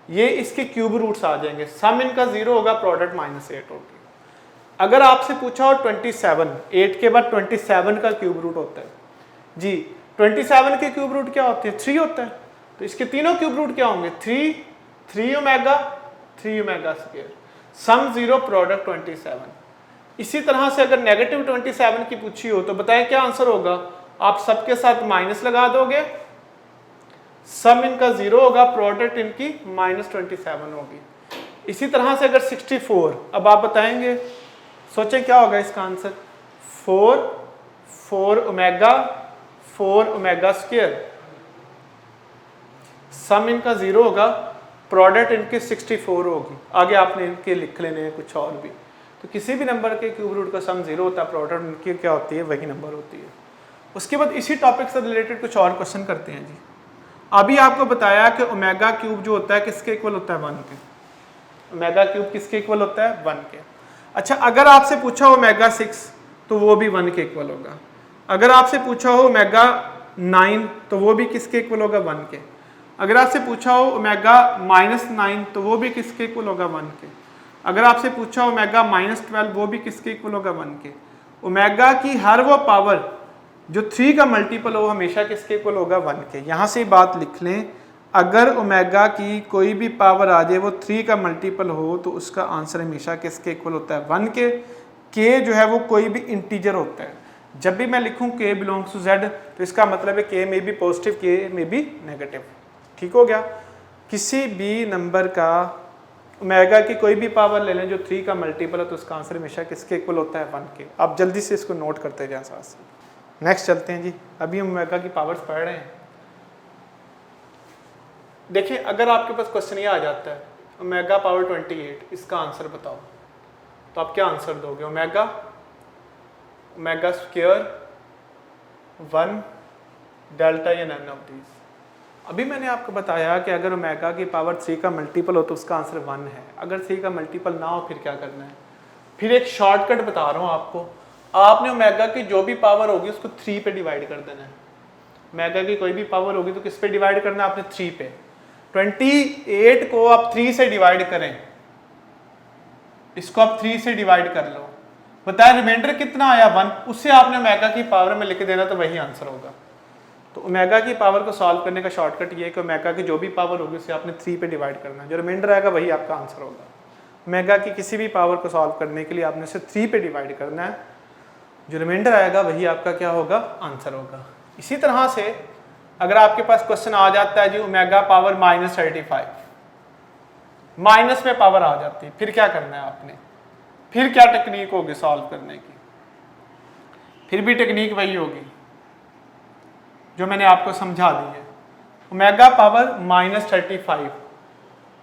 ये इसके क्यूब रूट्स आ जाएंगे। सम इनका 0 होगा, प्रोडक्ट -8 होगी। अगर आपसे पूछा हो 27, 8 के बाद 27 का क्यूब रूट होता है जी, 27 के क्यूब रूट क्या होते हैं? 3 होता है। तो इसके तीनों क्यूब रूट क्या होंगे? 3 ओमेगा स्क्वायर, सम 0, प्रोडक्ट 27। इसी तरह से अगर -27 की पूछी हो तो बताएं क्या आंसर होगा? आप सबके साथ माइनस लगा दोगे, सम इनका 0 होगा, प्रोडक्ट इनकी -27 होगी। इसी तरह से अगर 64, अब आप बताएंगे, सोचें क्या होगा इसका आंसर? 4 ओमेगा 4 ओमेगा स्क्वायर, सम इनका 0 होगा, प्रोडक्ट इनके 64 होगी। आगे आपने इनके लिख लेने हैं कुछ और भी। तो किसी भी नंबर के क्यूब रूट का सम 0 होता है, प्रोडक्ट इनकी क्या होती है, वही नंबर होती है। उसके बाद इसी टॉपिक से रिलेटेड कुछ और क्वेश्चन करते हैं जी। अभी आपको बताया कि ओमेगा क्यूब जो होता है किसके इक्वल होता है, 1 के। ओमेगा क्यूब किसके इक्वल होता है, 1 के। अच्छा, अगर आपसे पूछा ओमेगा 6 तो वो भी 1 के इक्वल होगा। अगर आपसे पूछा हो ओमेगा 9 तो वो भी किसके इक्वल होगा, 1 के। अगर आपसे पूछा हो ओमेगा -9 तो वो भी किसके इक्वल होगा, 1 के। अगर आपसे पूछा हो ओमेगा -12 वो भी किसके इक्वल होगा, 1 के। ओमेगा की हर वो पावर जो 3 का मल्टीपल हो हमेशा किसके इक्वल होगा, 1 के। यहाँ से बात लिख लें, अगर ओमेगा की कोई भी पावर आ जाए वो 3 का मल्टीपल हो तो उसका आंसर हमेशा किसके इक्वल होता है, 1 के। के जो है वो कोई भी इंटीजर होता है। जब भी मैं लिखूं k बिलोंग्स टू z तो इसका मतलब है k में भी पॉजिटिव, k में भी नेगेटिव। ठीक हो गया। किसी भी नंबर का ओमेगा की कोई भी पावर ले लें जो 3 का मल्टीपल है तो उसका आंसर हमेशा किसके इक्वल होता है, 1 के। आप जल्दी से इसको नोट करते जाएं साथ साथ। नेक्स्ट चलते हैं जी। अभी हम ओमेगा की पावर्स पढ़ रहे हैं। देखिए, अगर आपके पास क्वेश्चन ये आ जाता है ओमेगा पावर 28, इसका आंसर बताओ, तो आप क्या आंसर दोगे, ओमेगा स्क्वायर 1 डेल्टा या नन ऑफ दीज। अभी मैंने आपको बताया कि अगर ओमेगा की पावर 3 का मल्टीपल हो तो उसका आंसर 1 है। अगर 3 का मल्टीपल ना हो फिर क्या करना है। फिर एक शॉर्टकट बता रहा हूँ आपको, आपने ओमेगा की जो भी पावर होगी उसको 3 पे डिवाइड कर देना है। ओमेगा की कोई भी पावर होगी तो किस पे डिवाइड करना है आपने, 3 पे। 28 को आप 3 से डिवाइड करें, इसको आप 3 से डिवाइड कर लो, बताया रिमाइंडर कितना आया, 1। उससे आपने ओमेगा की पावर में लिख देना तो वही आंसर होगा। तो ओमेगा की पावर को सॉल्व करने का शॉर्टकट ये है कि ओमेगा की जो भी पावर होगी उसे आपने 3 पे डिवाइड करना है, जो रिमाइंडर आएगा वही आपका आंसर होगा। ओमेगा की किसी भी पावर को सॉल्व करने के लिए आपने उसे 3 पे डिवाइड करना है, जो रिमाइंडर आएगा वही आपका क्या होगा, आंसर होगा। इसी तरह से अगर आपके पास क्वेश्चन आ जाता है जी ओमेगा पावर -35, माइनस में पावर आ जाती है, फिर क्या करना है आपने, फिर क्या टेक्निक होगी सॉल्व करने की, फिर भी टेक्निक वही होगी जो मैंने आपको समझा दी है। ओमेगा पावर -35,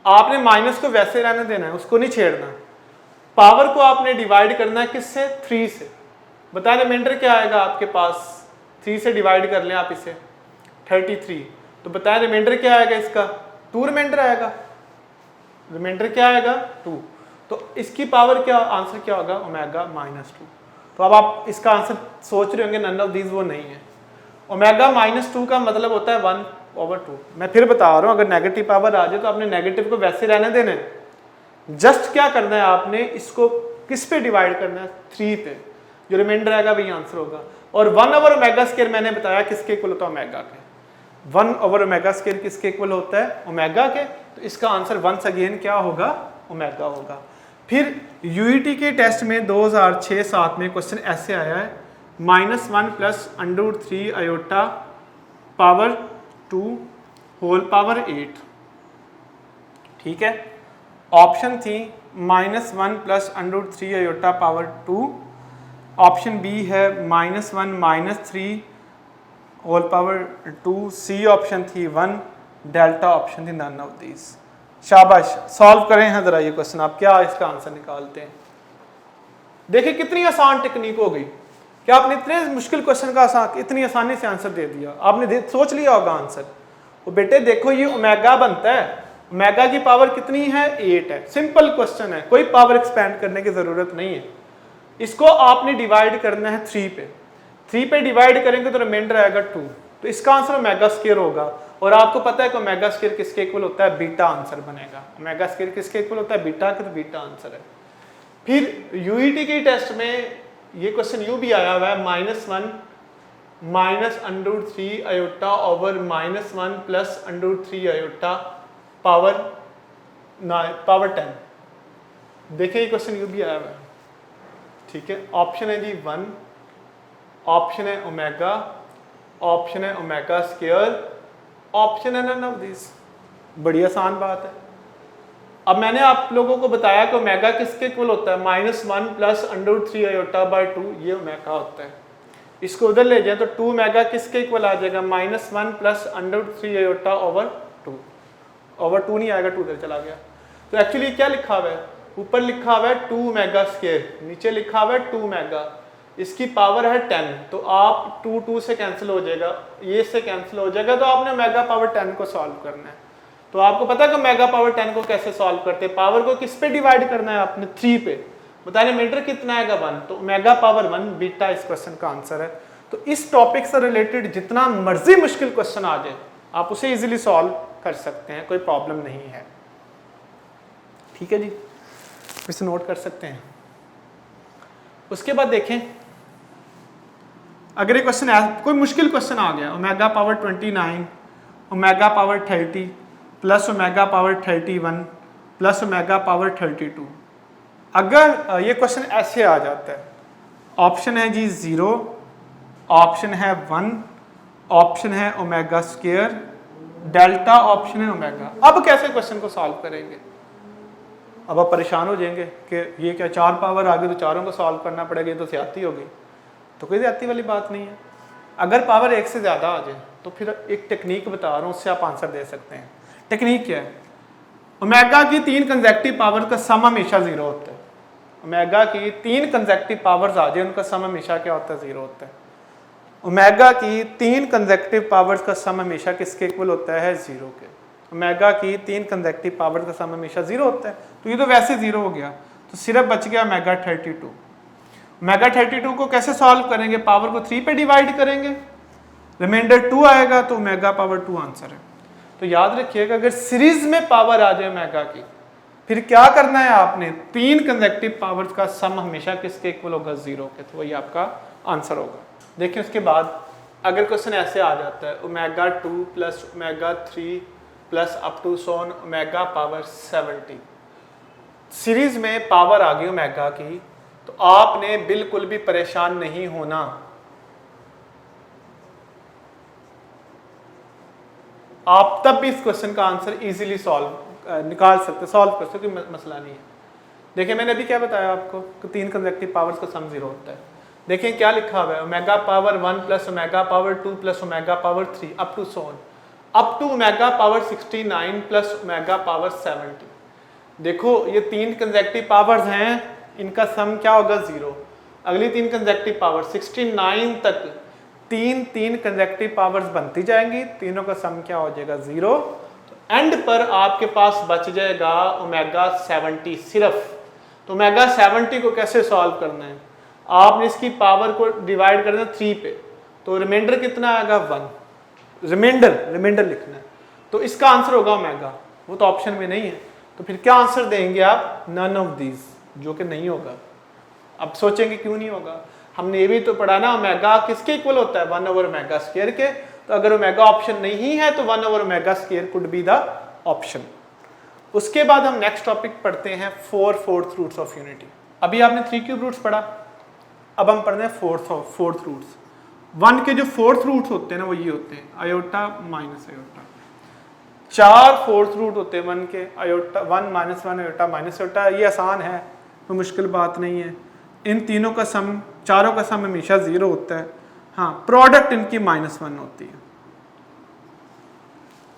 आपने माइनस को वैसे रहने देना है, उसको नहीं छेड़ना। पावर को आपने डिवाइड करना है किससे, 3 से। बताएं रिमाइंडर क्या आएगा आपके पास, 3 से डिवाइड कर लें आप इसे, 33। तो बताएं रिमाइंडर क्या आएगा इसका, 2 रिमाइंडर आएगा। रिमाइंडर क्या आएगा, 2। तो इसकी पावर क्या, आंसर क्या होगा, ओमेगा -2। तो अब आप इसका आंसर सोच रहे होंगे नन ऑफ दीज, वो नहीं है। ओमेगा -2 का मतलब होता है 1/2। मैं फिर बता रहा हूँ, अगर नेगेटिव पावर आ जाए तो आपने नेगेटिव को वैसे रहने देना है। जस्ट क्या करना है आपने, इसको किस पे डिवाइड करना है, 3 पे। जो रिमाइंडर आएगा वही आंसर होगा। और 1/ओमेगा² मैंने बताया किसके इक्वल होता है, ओमेगा के। 1/ओमेगा² किसके इक्वल होता है, ओमेगा के। तो इसका आंसर वंस अगेन क्या होगा, ओमेगा होगा। फिर यूईटी के टेस्ट में 2006-07 में क्वेश्चन ऐसे आया है, -1 + √3 आयोटा पावर 2 होल पावर 8। ठीक है, ऑप्शन थी -1 + √3 आयोटा पावर 2, ऑप्शन बी है -1 - 3 होल पावर 2, सी ऑप्शन थी 1, डेल्टा ऑप्शन थी नन ऑफ दीज। शाबाश, सॉल्व करें हैं जरा ये क्वेश्चन, आप क्या इसका आंसर निकालते हैं। देखिए कितनी आसान टेक्निक हो गई, क्या आपने इतने मुश्किल क्वेश्चन का इतनी आसानी से आंसर दे दिया। आपने सोच लिया होगा आंसर। वो बेटे देखो ये ओमेगा बनता है, ओमेगा की पावर कितनी है, 8 है। सिंपल क्वेश्चन है, कोई पावर एक्सपेंड करने की जरूरत नहीं है। इसको आपने डिवाइड करना है 3 पे। 3 पे डिवाइड करेंगे तो रिमाइंडर आएगा 2। तो इसका आंसर ओमेगा² होगा। और आपको पता है कि ओमेगा² किसके इक्वल होता है, बीटा आंसर बनेगा। ओमेगा² किसके इक्वल होता है, बीटा के, तो बीटा आंसर है। फिर यूईटी के टेस्ट में ये क्वेश्चन यूं भी आया हुआ है, -1 - √3 आयोटा ओवर -1 + √3 आयोटा पावर 10। देखिए ये क्वेश्चन यूं भी आया हुआ है। ठीक है, ऑप्शन है जी 1, ऑप्शन है ओमेगा, ऑप्शन है ओमेगा², ऑप्शन है नन ऑफ दिस। बड़ी आसान बात है। अब मैंने आप लोगों को बताया कि ओमेगा किसके इक्वल होता है, -1 + √3 आयोटा/2, ये ओमेगा होता है। इसको उधर ले जाए तो 2 मेगा किसके इक्वल आ जाएगा, -1 प्लस √3 आयोटा ओवर 2। ओवर 2 नहीं आएगा, 2 उधर चला गया। तो एक्चुअली क्या लिखा हुआ है, ऊपर लिखा हुआ है 2 मेगा स्क्वायर, नीचे लिखा हुआ है 2 मेगा, इसकी पावर है 10। तो आप 2 से कैंसिल हो जाएगा, ये से कैंसिल हो जाएगा। तो आपने मेगा पावर 10 को सॉल्व करना है। तो आपको पता है कि मेगा पावर 10 को कैसे सॉल्व करते हैं, पावर को किस पे डिवाइड करना है आपने, 3 पे। बताइए मीटर कितना आएगा, 1। तो मेगा पावर 1 बीटा इस क्वेश्चन का आंसर है। तो इस टॉपिक से रिलेटेड जितना मर्जी मुश्किल क्वेश्चन आ जाए आप उसे इजीली सॉल्व कर सकते हैं, कोई प्रॉब्लम नहीं है। ठीक है जी, इसे नोट कर सकते हैं। उसके बाद देखें, अगर ये क्वेश्चन कोई मुश्किल क्वेश्चन आ गया, omega power 29, omega power 30 plus omega power 31 plus omega power 32, अगर ये क्वेश्चन ऐसे आ जाता है, ऑप्शन है जी 0, ऑप्शन है 1, ऑप्शन है ओमेगा स्क्वायर, डेल्टा ऑप्शन है ओमेगा। अब कैसे क्वेश्चन को सॉल्व करेंगे? अब आप परेशान हो जाएंगे कि ये क्या 4 पावर आ गई तो चारों को सॉल्व करना पड़ेगा, ये तो ज्यादती होगी। तो कोई ज्यादती वाली बात नहीं है। अगर पावर 1 से ज़्यादा आ जाए तो फिर एक टेक्निक बता रहा हूँ, उससे आप आंसर दे सकते हैं। टेक्निक क्या है? ओमेगा की 3 कंसेक्टिव पावर का सम हमेशा 0 होता है। ओमेगा की 3 कंसेक्टिव पावर्स आ जाए, उनका सम हमेशा क्या होता है, 0 होता है। ओमेगा की 3 कंसेक्टिव पावर्स का सम हमेशा किसके इक्वल होता है, 0 के। ओमेगा की 3 कंसेक्टिव पावर्स का सम हमेशा 0 होता है। तो ये तो वैसे 0 हो गया, तो सिर्फ बच गया ओमेगा 32। ओमेगा 32 को कैसे सॉल्व करेंगे? पावर को 3 पे डिवाइड करेंगे, रिमाइंडर 2 आएगा, तो ओमेगा पावर 2 आंसर है। तो याद रखिएगा, अगर सीरीज में पावर आ जाए ओमेगा की, फिर क्या करना है आपने, 3 कंसेक्टिव पावर्स का सम हमेशा किसके इक्वल होगा, 0 के। तो वही आपका आंसर होगा। देखिए उसके बाद अगर क्वेश्चन ऐसे आ जाता है, omega 2 plus omega 3 plus up to so on omega power 70, series में पावर आ गई ओमेगा की, तो आपने बिल्कुल भी परेशान नहीं होना। आप तब भी इस क्वेश्चन का आंसर इजीली निकाल सकते, सॉल्व कर सकते, कोई मसला नहीं है। देखिए मैंने अभी क्या बताया आपको कि 3 कंसेक्टिव पावर्स का सम 0 होता है। देखिए क्या लिखा हुआ है, omega power 1 plus omega power 2 plus omega power 3 up to so on, up to omega power 69 plus omega power 70। देखो ये 3 कंसेक्टिव पावर्स हैं, इनका सम क्या होगा, 0। अगली 3 कंसेक्टिव पावर 69 तक 3 कंसेक्टिव पावर्स बनती जाएंगी, तीनों का सम क्या हो जाएगा, 0। तो एंड पर आपके पास बच जाएगा ओमेगा 70 सिर्फ। तो ओमेगा 70 को कैसे सॉल्व करना है, आपने इसकी पावर को डिवाइड करना 3 पे, तो रिमाइंडर कितना आएगा, 1। रिमाइंडर लिखना है, तो इसका आंसर होगा ओमेगा। वो तो ऑप्शन में नहीं है, तो फिर क्या आंसर देंगे आप, नन ऑफ दीज, जो कि नहीं होगा। अब सोचेंगे क्यों नहीं होगा, हमने ये भी तो पढ़ा ना, ओमेगा किसके इक्वल होता है, 1 ओवर ओमेगा स्क्वायर के। तो अगर ओमेगा ऑप्शन नहीं है तो 1 over omega square could be the option. उसके बाद हम नेक्स्ट टॉपिक पढ़ते हैं 4 फोर्थ रूट्स ऑफ यूनिटी। अभी आपने 3 क्यूब रूट्स पढ़ा, अब हम पढ़ते हैं फोर्थ रूट्स। 1 के जो फोर्थ रूट्स होते हैं ना वो ये होते हैं, iota minus iota. 4 fourth root होते हैं 1 के, आयोटा 1 -1 आयोटा माइनस आयोटा। ये आसान है, कोई मुश्किल बात नहीं है। इन तीनों का सम, चारों का सम हमेशा 0 होता है। हाँ, प्रोडक्ट इनकी -1 होती है।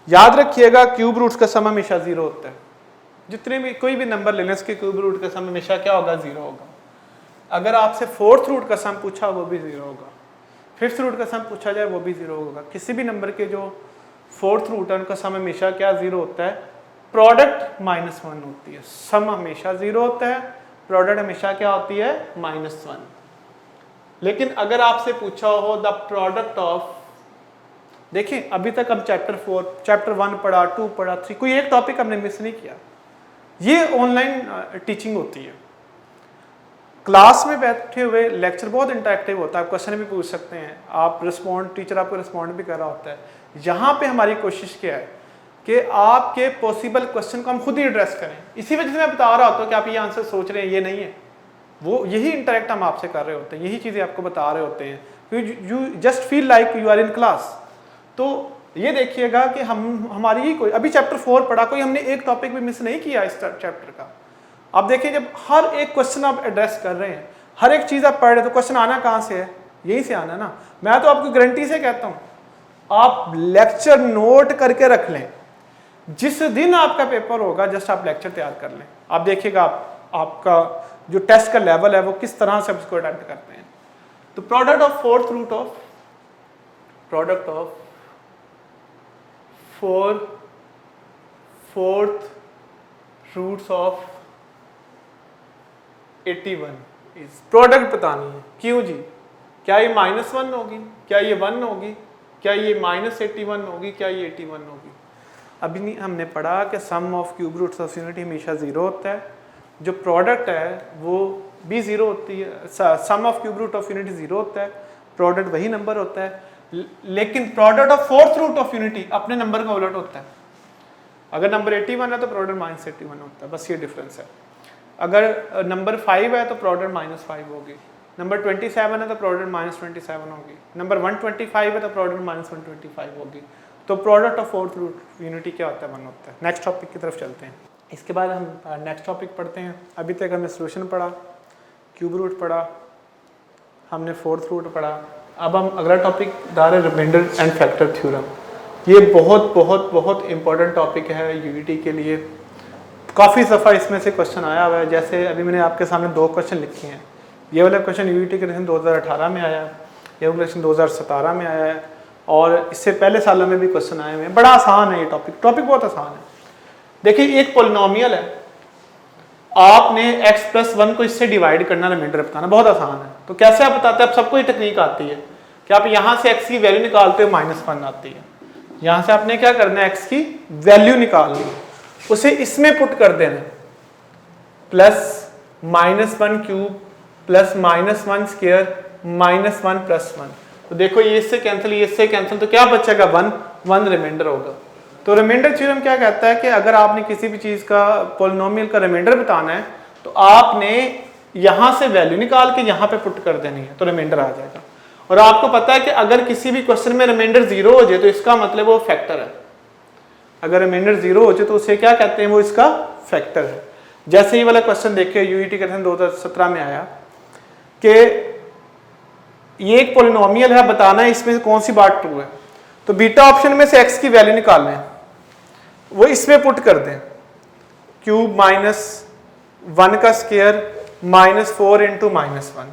याद रखिएगा क्यूब रूट्स का सम हमेशा 0 होता है। जितने भी कोई भी नंबर ले लें उसके क्यूब रूट का सम हमेशा क्या होगा, 0 होगा। अगर आपसे फोर्थ रूट का सम पूछा वो भी 0 होगा, फिफ्थ रूट का सम पूछा जाए वो भी 0 होगा। किसी भी नंबर के जो फोर्थ रूट है उनका सम हमेशा क्या 0 होता है, प्रोडक्ट -1 होती है। सम हमेशा 0 होता है, प्रोडक्ट हमेशा क्या होती है, -1। लेकिन अगर आपसे पूछा हो द प्रोडक्ट ऑफ, देखिए अभी तक हम चैप्टर 1 पढ़ा, 2 पढ़ा, 3, कोई एक टॉपिक हमने मिस नहीं किया। ये ऑनलाइन टीचिंग होती है। क्लास में बैठे हुए लेक्चर बहुत इंटरेक्टिव होता है, आप क्वेश्चन भी पूछ सकते हैं, आप टीचर आपको रिस्पॉन्ड भी कर रहा होता है। यहाँ पे हमारी कोशिश क्या है कि आपके पॉसिबल क्वेश्चन को हम खुद ही एड्रेस करें। इसी वजह से मैं बता रहा होता हूँ कि आप ये आंसर सोच रहे हैं, ये नहीं है, वो यही इंटरेक्ट हम आपसे कर रहे होते हैं, यही चीज़ें आपको बता रहे होते हैं। You just feel like you are in class. तो ये देखिएगा कि हमारी ही कोई अभी चैप्टर 4 पढ़ा, कोई हमने एक टॉपिक भी मिस नहीं किया इस चैप्टर का। आप देखिए जब हर एक क्वेश्चन आप एड्रेस कर रहे हैं, हर एक चीज़ आप पढ़ रहे हैं, तो क्वेश्चन आना कहाँ से है, यहीं से आना ना। मैं तो आपको गारंटी से कहता हूँ आप लेक्चर नोट करके रख लें, जिस दिन आपका पेपर होगा जस्ट आप लेक्चर तैयार कर लें, आप देखिएगा आपका जो टेस्ट का लेवल है वो किस तरह से उसको अटेम्प्ट करते हैं। तो product of fourth root of fourth roots of 81 is product बतानी है। क्यों जी? क्या ये -1 होगी, क्या ये 1 होगी, क्या ये -81 होगी, क्या ये 81 होगी? अभी नहीं हमने पढ़ा कि sum of cube roots of unity हमेशा 0 होता है, जो प्रोडक्ट है वो भी 0 होती है, sum of cube root of unity 0 होता है, प्रोडक्ट वही नंबर होता है, लेकिन product of fourth root of unity अपने नंबर का उलट होता है। अगर नंबर 81 है तो प्रोडक्ट -81 होता है, बस ये डिफरेंस है। अगर नंबर 5 है तो प्रोडक्ट -5 होगी, नंबर 27 है तो प्रोडक्ट -27 होगी, नंबर 125 है तो प्रोडक्ट -125 होगी। तो product of fourth root unity क्या होता है? 1 होता है। नेक्स्ट टॉपिक की तरफ चलते हैं। इसके बाद हम नेक्स्ट टॉपिक पढ़ते हैं। अभी तक हमने सोल्यूशन पढ़ा, क्यूब रूट पढ़ा, हमने फोर्थ रूट पढ़ा। अब हम अगला टॉपिक डाल रहे रिमाइंडर एंड फैक्टर थ्योरम। ये बहुत बहुत बहुत इंपॉर्टेंट टॉपिक है यूनिटी के लिए। काफ़ी दफ़ा इसमें से क्वेश्चन आया हुआ है, जैसे अभी मैंने आपके सामने 2 क्वेश्चन लिखे हैं। ये वाला क्वेश्चन यूनिटी के क्वेश्चन 2018 में आया है, ये वाला क्वेश्चन 2017 में आया है, और इससे पहले सालों में भी क्वेश्चन आए हुए हैं। बड़ा आसान है ये टॉपिक बहुत आसान है। देखिए एक पोलिनोमियल है, आपने x+1 को इससे डिवाइड करना, रिमाइंडर बताना, बहुत आसान है। तो कैसे आप बताते हैं? आप सबको ये टेक्निक आती है कि आप यहाँ से x की वैल्यू निकालते हो, -1 आती है। यहाँ से आपने क्या करना है, x की वैल्यू निकालनी है, उसे इसमें पुट कर देना, प्लस -1 क्यूब प्लस -1 स्क्वायर -1 + 1। तो देखो ये इससे कैंसिल, ये इससे कैंसिल, तो क्या बचेगा? 1 रिमाइंडर होगा। तो रिमाइंडर थ्योरम क्या कहता है कि अगर आपने किसी भी चीज़ का पॉलिनोमियल का रिमाइंडर बताना है तो आपने यहाँ से वैल्यू निकाल के यहाँ पे पुट कर देनी है, तो रिमाइंडर आ जाएगा। और आपको पता है कि अगर किसी भी क्वेश्चन में रिमाइंडर 0 हो जाए तो इसका मतलब वो फैक्टर है। अगर रिमाइंडर 0 हो जाए तो उसे क्या कहते हैं? वो इसका फैक्टर है। जैसे ये वाला क्वेश्चन देखिए, यूईटी क्वेश्चन 2017 में आया कि ये एक पॉलिनोमियल है, बताना है इसमें कौन सी बात ट्रू है। तो बीटा ऑप्शन में से x की वैल्यू निकालना है, वो इसमें पुट कर दें, क्यूब -1 का स्क्वायर -4 × -1,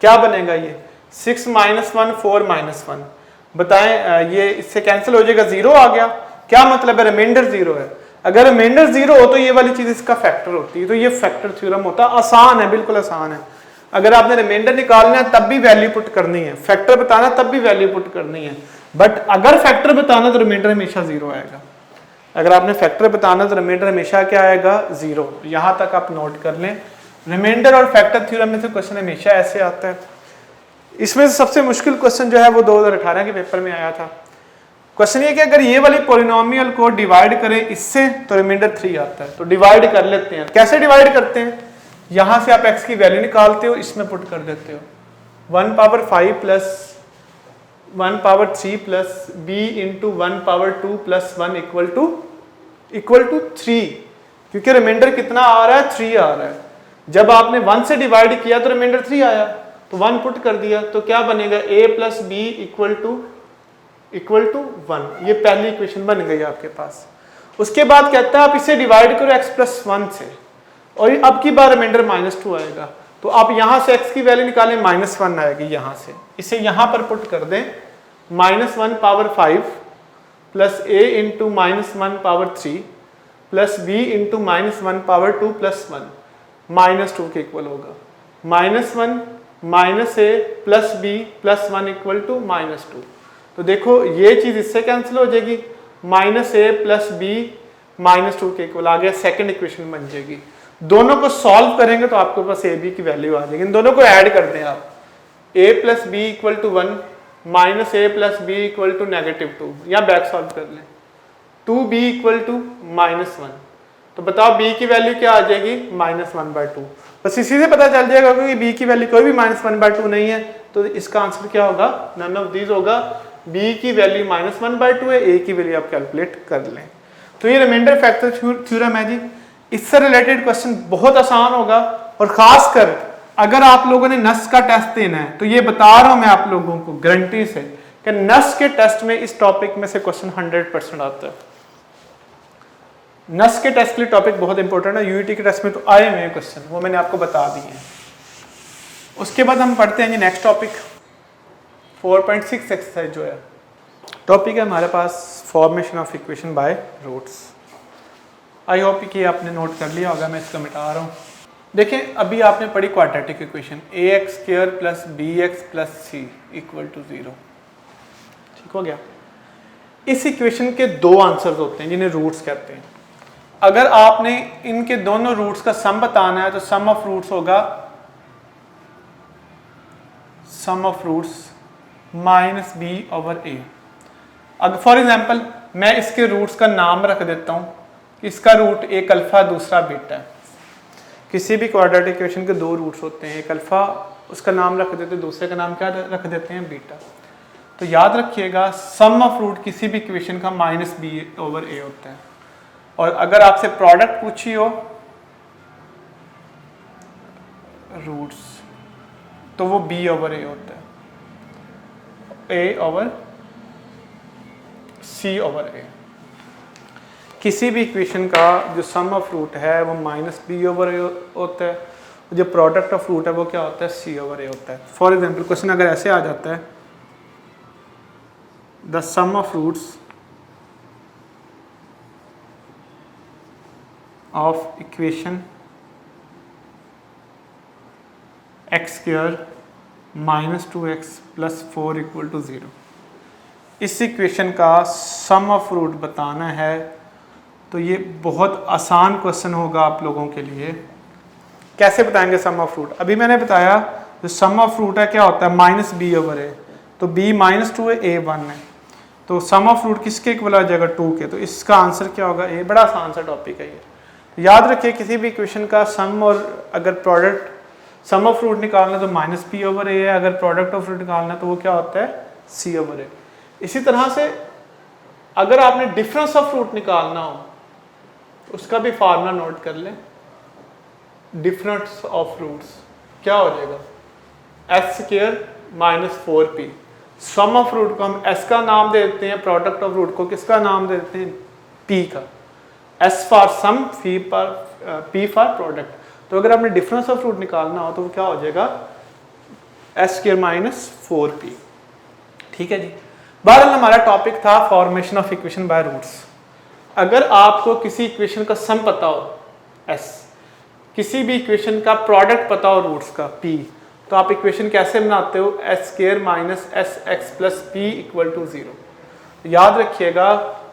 क्या बनेगा? ये 6 - 1 4 -1। बताएं ये इससे कैंसिल हो जाएगा, 0 आ गया। क्या मतलब है? रिमाइंडर 0 है। अगर रिमाइंडर 0 हो तो ये वाली चीज इसका फैक्टर होती है, तो ये फैक्टर थ्योरम होता है। आसान है, बिल्कुल आसान है। अगर आपने रिमाइंडर निकालना है तब भी वैल्यू पुट करनी है, फैक्टर बताना तब भी वैल्यू पुट करनी है। बट अगर फैक्टर बताना तो रिमाइंडर हमेशा 0 आएगा। अगर आपने फैक्टर बताना तो रिमाइंडर हमेशा क्या आएगा? 0। यहां तक आप नोट कर लें। रिमाइंडर और फैक्टर थ्योरम में से क्वेश्चन हमेशा ऐसे आता है। इसमें से सबसे मुश्किल क्वेश्चन जो है वो 2018 के पेपर में आया था। क्वेश्चन ये कि अगर ये वाली पॉलिनोमियल को डिवाइड करें इससे तो रिमाइंडर 3 आता है। तो डिवाइड कर लेते हैं। कैसे डिवाइड करते हैं? यहां से आप x की वैल्यू निकालते हो, इसमें पुट कर देते हो, 1/5 प्लस 1/3 प्लस b × 1/2 + 1 = 3, क्योंकि रिमाइंडर कितना आ रहा है? 3 आ रहा है। जब आपने 1 से डिवाइड किया तो रिमाइंडर 3 आया, तो 1 पुट कर दिया, तो क्या बनेगा? a + b = 1। ये पहली इक्वेशन बन गई आपके पास। उसके बाद कहता है आप इसे डिवाइड करो x+1 से, और अब की बार रिमाइंडर -2 आएगा। तो आप यहां से x की वैल्यू निकालें, -1 आएगी यहां से, इसे यहां पर पुट कर दें, -1/5 प्लस a × -1/3 प्लस b × -1/2 + 1 -2 के इक्वल होगा। -1 -a प्लस b + 1 = -2। तो देखो ये चीज इससे कैंसिल हो जाएगी, -a प्लस b -2 के इक्वल आ गया, सेकंड इक्वेशन बन जाएगी। दोनों को सॉल्व करेंगे तो आपके पास a b की वैल्यू आ जाएगी। इन दोनों को ऐड कर दें आप, a + b = 1 -a + b = -2, या बैक सॉल्व कर लें, 2b = -1। तो बताओ b की वैल्यू क्या आ जाएगी? -1/2। बस इसी से पता चल जाएगा कि b की वैल्यू कोई भी -1/2 नहीं है, तो इसका आंसर क्या होगा? नन ऑफ दीज होगा। b की वैल्यू -1/2 है, a की वैल्यू आप कैलकुलेट कर लें। तो ये रिमाइंडर फैक्टर थ्योरम है जी। इससे रिलेटेड क्वेश्चन बहुत आसान होगा, और खासकर अगर आप लोगों ने नस का टेस्ट देना है तो ये बता रहा हूं मैं आप लोगों को गारंटी से कि नस के टेस्ट में इस टॉपिक में से क्वेश्चन 100% आता है। नस के टेस्ट के लिए टॉपिक बहुत इंपॉर्टेंट है, यूईटी के टेस्ट में तो आए हुए हैं क्वेश्चन, वो मैंने आपको बता दिए हैं। उसके बाद हम पढ़ते हैं नेक्स्ट टॉपिक 4.6 एक्सरसाइज जो है टॉपिक है हमारे पास formation of equation by roots. I hope कि आपने नोट कर लिया होगा, मैं इसको मिटा रहा हूँ। देखिए अभी आपने पढ़ी quadratic equation ax² plus bx plus c equal to 0, ठीक हो गया। इस इक्वेशन के दो आंसर्स होते हैं जिन्हें रूट्स कहते हैं। अगर आपने इनके दोनों रूट्स का सम बताना है तो सम ऑफ रूट्स होगा sum of roots minus b over a। अगर फॉर एग्जांपल मैं इसके रूट्स का नाम रख देता हूं कि इसका रूट एक अल्फा दूसरा बीटा है। किसी भी क्वाड्रेटिक इक्वेशन के दो रूट्स होते हैं, एक अल्फा उसका नाम रख देते हैं, दूसरे का नाम क्या रख देते हैं बीटा। तो याद रखिएगा सम ऑफ रूट किसी भी इक्वेशन का माइनस b ओवर a होता है। और अगर आपसे प्रोडक्ट पूछी हो रूट्स तो वो b ओवर a होता है, a over c over a। किसी भी इक्वेशन का जो सम ऑफ रूट है वो माइनस b ओवर a होता है, जो प्रोडक्ट ऑफ रूट है वो क्या होता है c ओवर a होता है। फॉर एग्जांपल क्वेश्चन अगर ऐसे आ जाता है the sum of roots of equation x² minus 2x plus 4 equal to 0। इस इक्वेशन का सम ऑफ रूट बताना है तो ये बहुत आसान क्वेश्चन होगा आप लोगों के लिए। कैसे बताएंगे सम ऑफ रूट? अभी मैंने बताया जो सम ऑफ रूट है क्या होता है माइनस b ओवर a, तो b माइनस 2 है a 1 है, तो सम ऑफ रूट किसके इक्वल आ जाएगा 2 के, तो इसका आंसर क्या होगा a। बड़ा आसान सा टॉपिक है ये। याद रखिए किसी भी इक्वेशन का सम और अगर प्रोडक्ट सम ऑफ रूट निकालना तो माइनस b ओवर a है, अगर प्रोडक्ट ऑफ रूट निकालना तो वो क्या होता है c ओवर a। इसी तरह से अगर आपने डिफरेंस ऑफ रूट निकालना हो उसका भी फार्मूला नोट कर लें। डिफरेंस ऑफ रूट्स क्या हो जाएगा s² minus 4p। Some of root को हम s का नाम दे देते हैं, प्रोडक्ट ऑफ रूट को किसका नाम दे देते हैं p का। s for sum, p for product. तो अगर आपने डिफरेंस ऑफ रूट निकालना हो तो वो क्या हो जाएगा s² माइनस 4p। ठीक है जी। बहरहाल हमारा टॉपिक था formation of equation by roots. अगर आपको किसी इक्वेशन का सम पता हो s, किसी भी इक्वेशन का प्रोडक्ट पता हो रूट्स का p, तो आप इक्वेशन कैसे बनाते हो s² minus sx plus p equal to 0। याद रखिएगा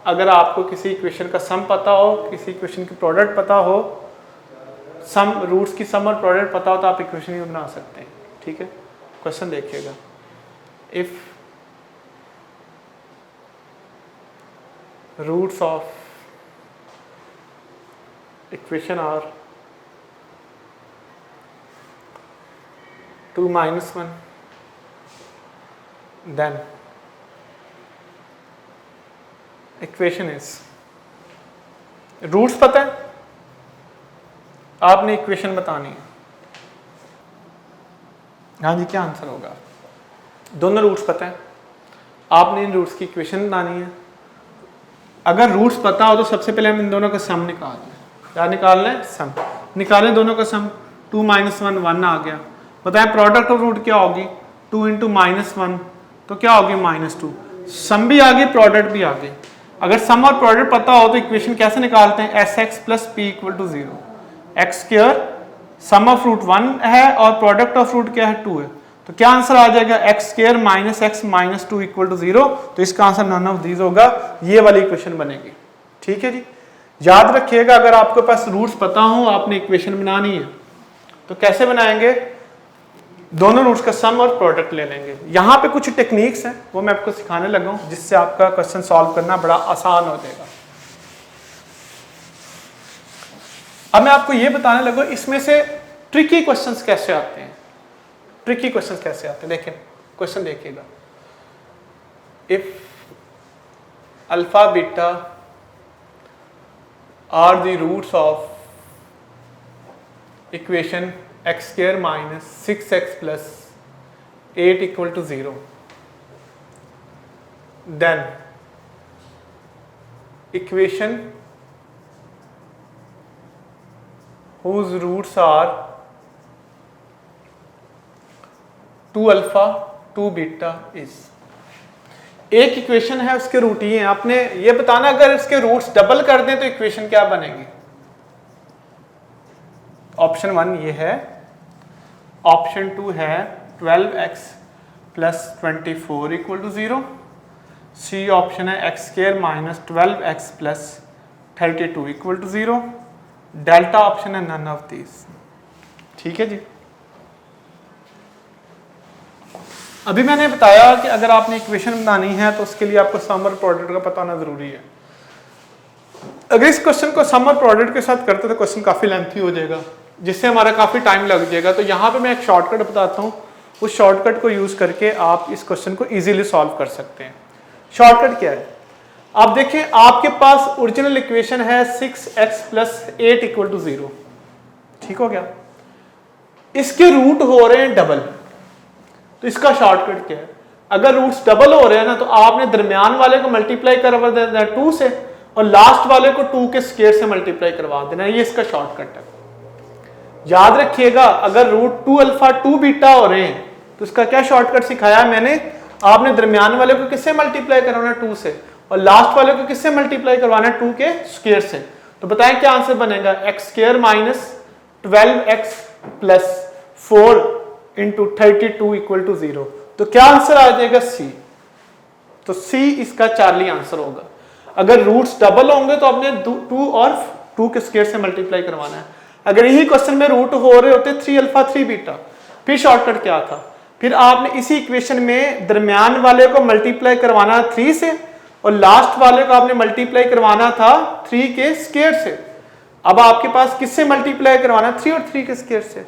अगर आपको किसी इक्वेशन का सम पता हो, किसी इक्वेशन की प्रोडक्ट पता हो, सम रूट्स की सम और प्रोडक्ट पता हो तो आप इक्वेशन भी बना सकते हैं। ठीक है, क्वेश्चन देखिएगा। If roots of equation are 2 minus 1 then equation is, roots पता है, आपने इक्वेशन बतानी है। हाँ जी, क्या आंसर होगा? दोनों रूट्स पता है, आपने इन रूट्स की इक्वेशन बनानी है। अगर रूट्स पता हो तो सबसे पहले हम इन दोनों का सम निकाल लें। क्या निकालना है? सम निकालें दोनों का सम। 2 minus 1 1 आ गया। बताएं प्रोडक्ट ऑफ रूट क्या होगी 2 इंटू माइनस 1, तो क्या होगी -2। सम भी आ गई, प्रोडक्ट भी आ गई। अगर सम और प्रोडक्ट पता हो तो इक्वेशन कैसे निकालते हैं sx plus p equal to 0। x² sum of root 1 है और प्रोडक्ट ऑफ रूट क्या है 2 है, तो क्या आंसर आ जाएगा x² minus x minus 2 equal to 0। तो इसका आंसर नन ऑफ दीज होगा, ये वाली इक्वेशन बनेगी। ठीक है जी। याद रखिएगा अगर आपके पास रूट्स पता हो आपने इक्वेशन बनानी है तो कैसे बनाएंगे, दोनों रूट्स का सम और प्रोडक्ट ले लेंगे। यहाँ पे कुछ टेक्निक्स हैं वो मैं आपको सिखाने लगा हूँ जिससे आपका क्वेश्चन सॉल्व करना बड़ा आसान हो जाएगा। अब मैं आपको ये बताने लगा इसमें से ट्रिकी क्वेश्चंस कैसे आते हैं। ट्रिकी क्वेश्चंस कैसे आते हैं देखिए, क्वेश्चन देखिएगा। If alpha beta are the roots of equation x square minus 6x plus 8 equal to 0, then equation whose roots are 2 alpha 2 beta is, एक इक्वेशन है उसके रूट ये हैं, आपने ये बताना अगर इसके रूट्स डबल कर दें तो इक्वेशन क्या बनेगी। ऑप्शन 1 ये है, ऑप्शन 2 है 12x plus 24 equal to 0, C option है x square minus 12x plus 32 equal to 0, delta option है नन ऑफ दीज। ठीक है जी। अभी मैंने बताया कि अगर आपने इक्वेशन बनानी है तो उसके लिए आपको सम और प्रोडक्ट का पता होना जरूरी है। अगर इस क्वेश्चन को सम और प्रोडक्ट के साथ करते तो क्वेश्चन काफी लेंथी हो जाएगा, जिससे हमारा काफी टाइम लग जाएगा। तो यहाँ पे मैं एक शॉर्टकट बताता हूँ, उस शॉर्टकट को यूज करके आप इस क्वेश्चन को इजीली सॉल्व कर सकते हैं। शॉर्टकट क्या है, आप देखें आपके पास ओरिजिनल इक्वेशन है 6x प्लस 8 इक्वल टू 0, ठीक हो गया। इसके रूट हो रहे हैं डबल, तो इसका शॉर्टकट क्या है, अगर रूट्स डबल हो रहे हैं ना तो आपने दरमियान वाले को मल्टीप्लाई करवा देना है 2 से और लास्ट वाले को 2 के स्क्वायर से मल्टीप्लाई करवा देना है, ये इसका शॉर्टकट है। याद रखिएगा अगर रूट 2 अल्फा 2 बीटा हो रहे हैं तो इसका क्या शॉर्टकट सिखाया मैंने, आपने दरमियान वाले को किससे मल्टीप्लाई करवाना है 2 से और लास्ट वाले को किससे मल्टीप्लाई करवाना है 2 के स्क्वायर से। तो बताएं क्या आंसर बनेगा, x square minus 12x plus 4 into 32 equal to 0। तो क्या आंसर आ जाएगा सी, तो सी इसका चार्ली आंसर होगा। अगर रूट्स डबल होंगे तो आपने 2 और 2 के स्क्वायर से मल्टीप्लाई करवाना है। अगर यही क्वेश्चन में रूट हो रहे होते 3 अल्फा 3 बीटा, फिर शॉर्टकट क्या था, फिर आपने इसी इक्वेशन में दरमियान वाले को मल्टीप्लाई करवाना 3 से और लास्ट वाले को आपने मल्टीप्लाई करवाना था 3 के स्क्वायर से। अब आपके पास किससे मल्टीप्लाई करवाना, 3 और 3 के स्क्वायर से।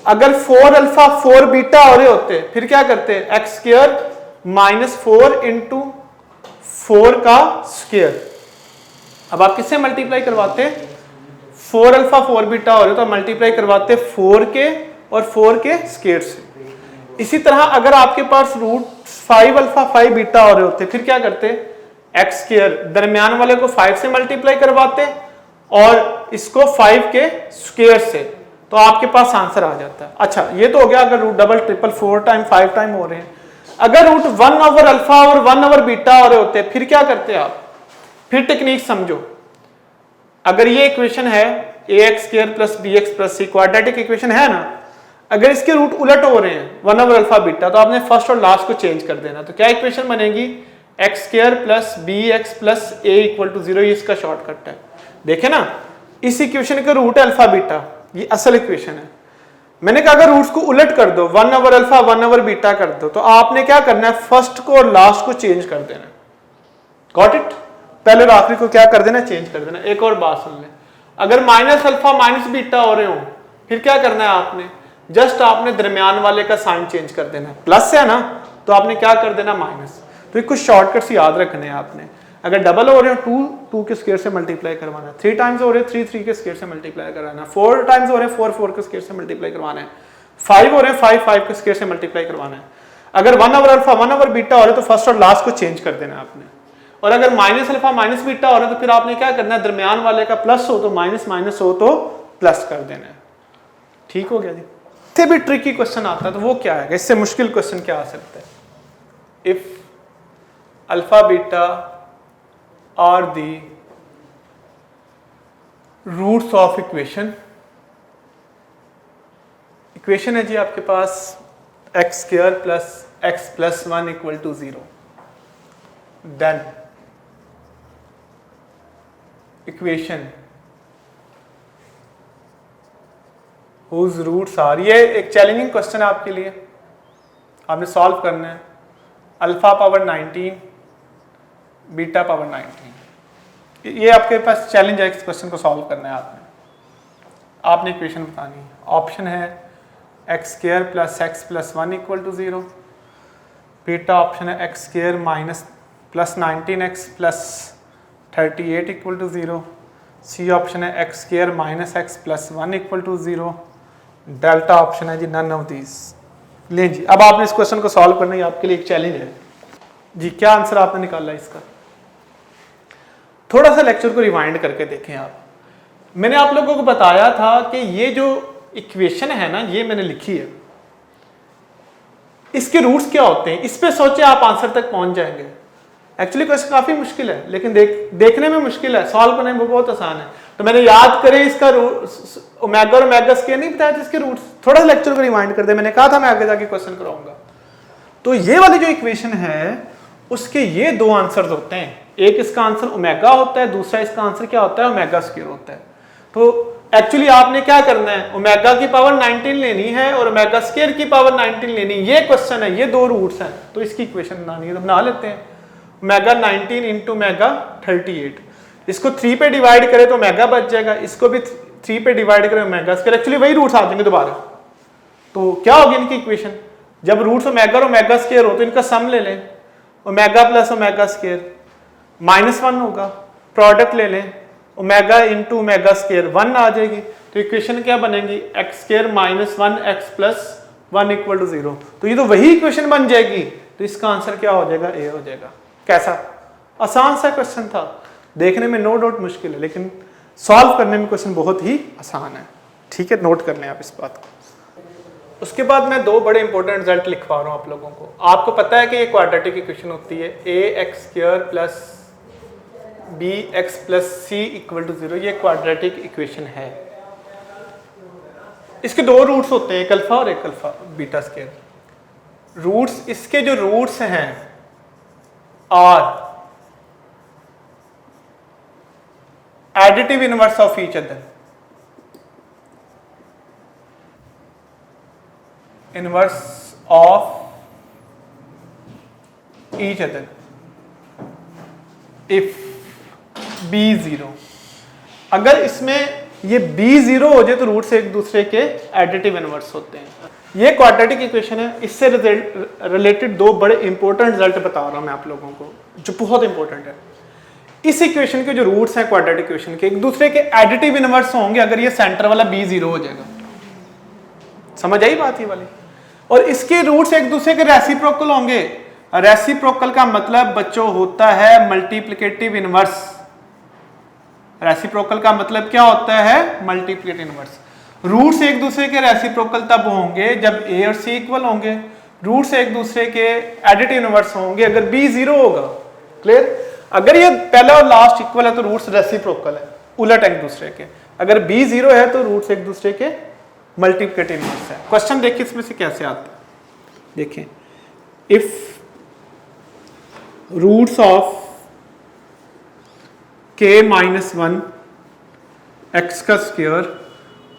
अगर 4 अल्फा 4 बीटा हो रहे होते फिर क्या करते, एक्स स्क्वायर माइनस 4 इंटू 4 का स्क्वायर। अब आप किससे मल्टीप्लाई करवाते, 4 अल्फा 4 बीटा हो रहे तो मल्टीप्लाई करवाते 4 के और 4 के स्क्वायर से। इसी तरह अगर आपके पास रूट 5 अल्फा 5 बीटा हो रहे होते फिर क्या करते, एक्स स्क्वायर दरमियान वाले को 5 से मल्टीप्लाई करवाते और इसको 5 के स्क्वायर से, तो आपके पास आंसर आ जाता है। अच्छा ये तो हो गया अगर root double triple 4 time 5 time हो रहे हैं। अगर रूट 1 ओवर अल्फा और 1 ओवर बीटा हो रहे होते फिर क्या करते आप, फिर टेक्निक समझो। अगर ये इक्वेशन है ax square plus bx plus c quadratic equation है ना, अगर इसके रूट उलट हो रहे हैं 1 ओवर अल्फा बीटा तो आपने फर्स्ट और लास्ट को चेंज कर देना। तो क्या इक्वेशन बनेगी, x square plus bx plus a equal to 0, ये इसका शॉर्टकट है। देखे ना इस इक्वेशन के रूट है अल्फा बीटा, ये असल इक्वेशन है। मैंने कहा अगर रूट्स को उलट कर दो 1 ओवर अल्फा 1 ओवर बीटा कर दो तो आपने क्या करना है, फर्स्ट को और लास्ट को चेंज कर देना। गॉट इट, पहले और आखिरी को क्या कर देना, चेंज कर देना। एक और बात सुन ले, अगर माइनस अल्फा माइनस बीटा हो रहे हो फिर क्या करना है आपने, जस्ट आपने दरमियान वाले का साइन चेंज कर देना है। प्लस है ना तो आपने क्या कर देना माइनस। तो कुछ शॉर्टकट्स याद रखने हैं आपने। अगर डबल हो रहे हो 2 के स्क्वायर से मल्टीप्लाई करवाना है, 3 टाइम्स हो रहे हैं 3 के स्क्वायर से मल्टीप्लाई करवाना है, 4 टाइम्स हो रहे हैं 4 के स्क्वायर से मल्टीप्लाई करवाना है, 5 हो रहे हैं 5 के स्क्वायर से मल्टीप्लाई करवाना है। अगर 1 ओवर अल्फा 1 ओवर बीटा हो रहे तो फर्स्ट और लास्ट को चेंज कर देना आपने। और अगर माइनस अल्फा माइनस बीटा हो रहा है तो फिर आपने क्या करना है, दरमियान वाले का प्लस हो तो माइनस, माइनस हो तो प्लस कर देना है। ठीक हो गया जी। इससे भी ट्रिकी क्वेश्चन आता है तो वो क्या है, इससे मुश्किल क्वेश्चन क्या आ सकता है, if alpha beta are the roots of equation. Equation है जी आपके पास x square plus x plus 1 equal to 0, then equation whose roots are, ये एक चैलेंजिंग क्वेश्चन है आपके लिए, आपने सॉल्व करना है। अल्फा पावर 19 बीटा पावर 19, ये आपके पास चैलेंज है, इस क्वेश्चन को सॉल्व करना है आपने इक्वेशन बतानी है। ऑप्शन है x square plus x plus 1 equal to 0, beta option है x square minus plus 19x plus 38 equal to 0, C option है x square minus x plus 1 equal to 0। Delta option है जी नन ऑफ दीज। लें जी, अब आपने इस question को solve करना, ये आपके लिए एक चैलेंज है जी। क्या आंसर आपने निकाला इसका? थोड़ा सा लेक्चर को रिवाइंड करके देखें आप। मैंने आप लोगों को बताया था कि ये जो इक्वेशन है ना, ये मैंने लिखी है, इसके रूट्स क्या होते हैं, इस पे सोचे आप आंसर तक पहुंच जाएंगे। एक्चुअली क्वेश्चन काफी मुश्किल है, लेकिन देखने में मुश्किल है, सॉल्व करने में बहुत आसान है। तो मैंने याद करें इसका ओमेगा और ओमेगा स्क्वायर नहीं बताया जिसके रूट्स। थोड़ा सा लेक्चर को रिमाइंड कर दे, मैंने कहा था मैं आगे जाके क्वेश्चन कराऊंगा। तो ये वाली जो इक्वेशन है उसके ये दो आंसर्स होते हैं, एक इसका आंसर ओमेगा होता है, दूसरा इसका आंसर क्या होता है, ओमेगा स्क्वायर होता है। तो एक्चुअली आपने क्या करना है, ओमेगा की पावर 19 लेनी है और ओमेगा स्क्वायर की पावर 19 लेनी, ये क्वेश्चन है, ये दो रूट्स हैं। तो इसकी इक्वेशन बनानी है, तो बना लेते हैं। ओमेगा 19 इंटू ओमेगा 38, इसको 3 पे डिवाइड करें तो ओमेगा बच जाएगा, इसको भी 3 पे डिवाइड करें ओमेगा स्क्वायर, एक्चुअली वही रूट्स आ जाएंगे दोबारा। तो क्या होगी इनकी इक्वेशन, जब रूट्स ओमेगा और ओमेगा स्क्वायर हो तो इनका सम ले लें, ओमेगा प्लस ओमेगा स्क्वायर -1 होगा, प्रोडक्ट ले लें, ओमेगा इंटू ओमेगा स्क्वायर 1 आ जाएगी। तो इक्वेशन क्या बनेगी, x square -1 x plus 1 equal to 0। तो ये तो वही इक्वेशन बन जाएगी। तो इसका आंसर क्या हो जाएगा, ए हो जाएगा। कैसा आसान सा क्वेश्चन था, देखने में नो डाउट मुश्किल है, लेकिन सॉल्व करने में क्वेश्चन बहुत ही आसान है। ठीक है, नोट कर लें आप इस बात को। उसके बाद मैं दो बड़े इंपॉर्टेंट रिजल्ट लिखवा रहा हूं आप लोगों को। आपको पता है कि ये क्वाड्रेटिक इक्वेशन होती है, a x square plus b x plus c equal to 0, ये क्वाड्रेटिक इक्वेशन है। इसके दो रूट्स होते हैं, एक अल्फा और एक अल्फा बीटा स्क्वायर। रूट्स, इसके जो रूट्स हैं are additive inverse of each other, inverse of each other if B0। अगर इसमें ये B0 हो जाए तो रूट्स एक दूसरे के एडिटिव इनवर्स होते हैं। ये क्वाड्रेटिक इक्वेशन है, इससे रिलेटेड दो बड़े इंपॉर्टेंट रिजल्ट बता रहा हूं मैं आप लोगों को, जो बहुत इंपॉर्टेंट है। इस इक्वेशन के जो रूट्स हैं क्वाड्रेटिक इक्वेशन के, एक दूसरे के एडिटिव इनवर्स होंगे अगर ये सेंटर वाला B0 हो जाएगा। समझ आई बात ये वाली? और इसके रूट्स एक दूसरे के रेसिप्रोकल होंगे। रेसिप्रोकल का मतलब बच्चों होता है मल्टीप्लिकेटिव इनवर्स। रेसिप्रोकल का मतलब क्या होता है, मल्टीप्लिकेटिव इनवर्स। रूट्स एक दूसरे के रेसिप्रोकल तब होंगे जब ए और सी इक्वल होंगे। रूट्स एक दूसरे के एडिटिव इनवर्स होंगे अगर B0 होगा। क्लियर? अगर ये पहला और लास्ट इक्वल है तो रूट्स रेसिप्रोकल है, उलट एक दूसरे के। अगर B0 है तो रूट्स एक दूसरे के मल्टीप्लिकेटिव इनवर्स है। क्वेश्चन देखिए इसमें से कैसे आता है, देखें। If roots of k -1 x का square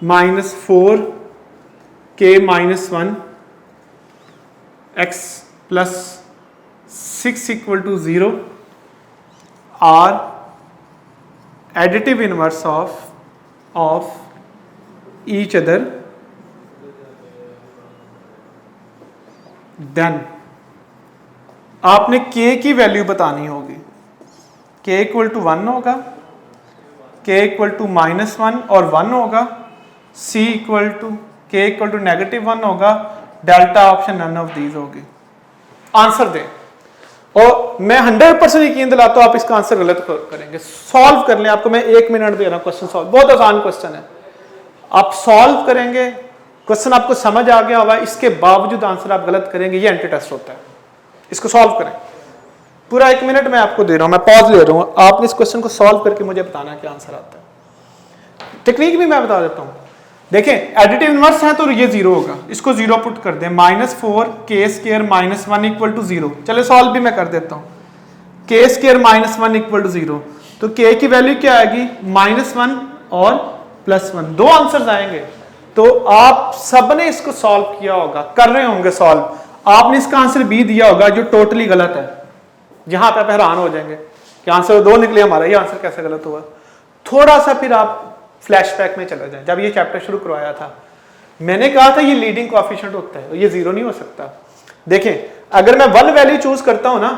-4 k -1 x plus 6 equal to 0 are additive inverse of each other, then आपने k की वैल्यू बतानी होगी। k इक्वल टू 1 होगा, k इक्वल टू -1 और 1 होगा, c equal to k equal to -1 होगा, delta option none of these होगी। Answer दे, और मैं 100% यकीन दिलाता हूं आप इसका आंसर गलत करेंगे। सॉल्व कर लें, आपको मैं 1 मिनट दे रहा हूं क्वेश्चन सॉल्व, बहुत आसान क्वेश्चन है। आप सॉल्व करेंगे, क्वेश्चन आपको समझ आ गया होगा, इसके बावजूद आंसर आप गलत करेंगे, ये एंटी टेस्ट होता है। इसको सॉल्व करें, पूरा 1 मिनट मैं आपको दे रहा हूं, मैं पॉज ले रहा हूं, आपने इस क्वेश्चन को सॉल्व करके मुझे बताना क्या आंसर आता है। टेक्निक भी मैं बता देता हूं। देखें, एडिटिव इनवर्स है तो ये 0 होगा, इसको 0 पुट कर दें। -4 k स्क्वायर -1 इक्वल टू 0। चले सॉल्व भी मैं कर देता हूं। k स्क्वायर -1 इक्वल टू 0, तो k की वैल्यू क्या आएगी, -1 और +1, दो आंसर्स आएंगे। तो आप सबने इसको सॉल्व किया होगा, कर रहे होंगे सॉल्व। आपने इसका आंसर B दिया होगा जो टोटली गलत है। जहां पे आप हैरान हो जाएंगे कि आंसर 2 निकले हमारा, ये आंसर कैसे गलत हुआ। थोड़ा सा फिर आप फ्लैशबैक में चले जाएं। जब ये चैप्टर शुरू करवाया था मैंने कहा था ये लीडिंग कोएफिशिएंट होता है, ये 0 नहीं हो सकता। देखें, अगर मैं 1 वैल्यू चूज करता हूं ना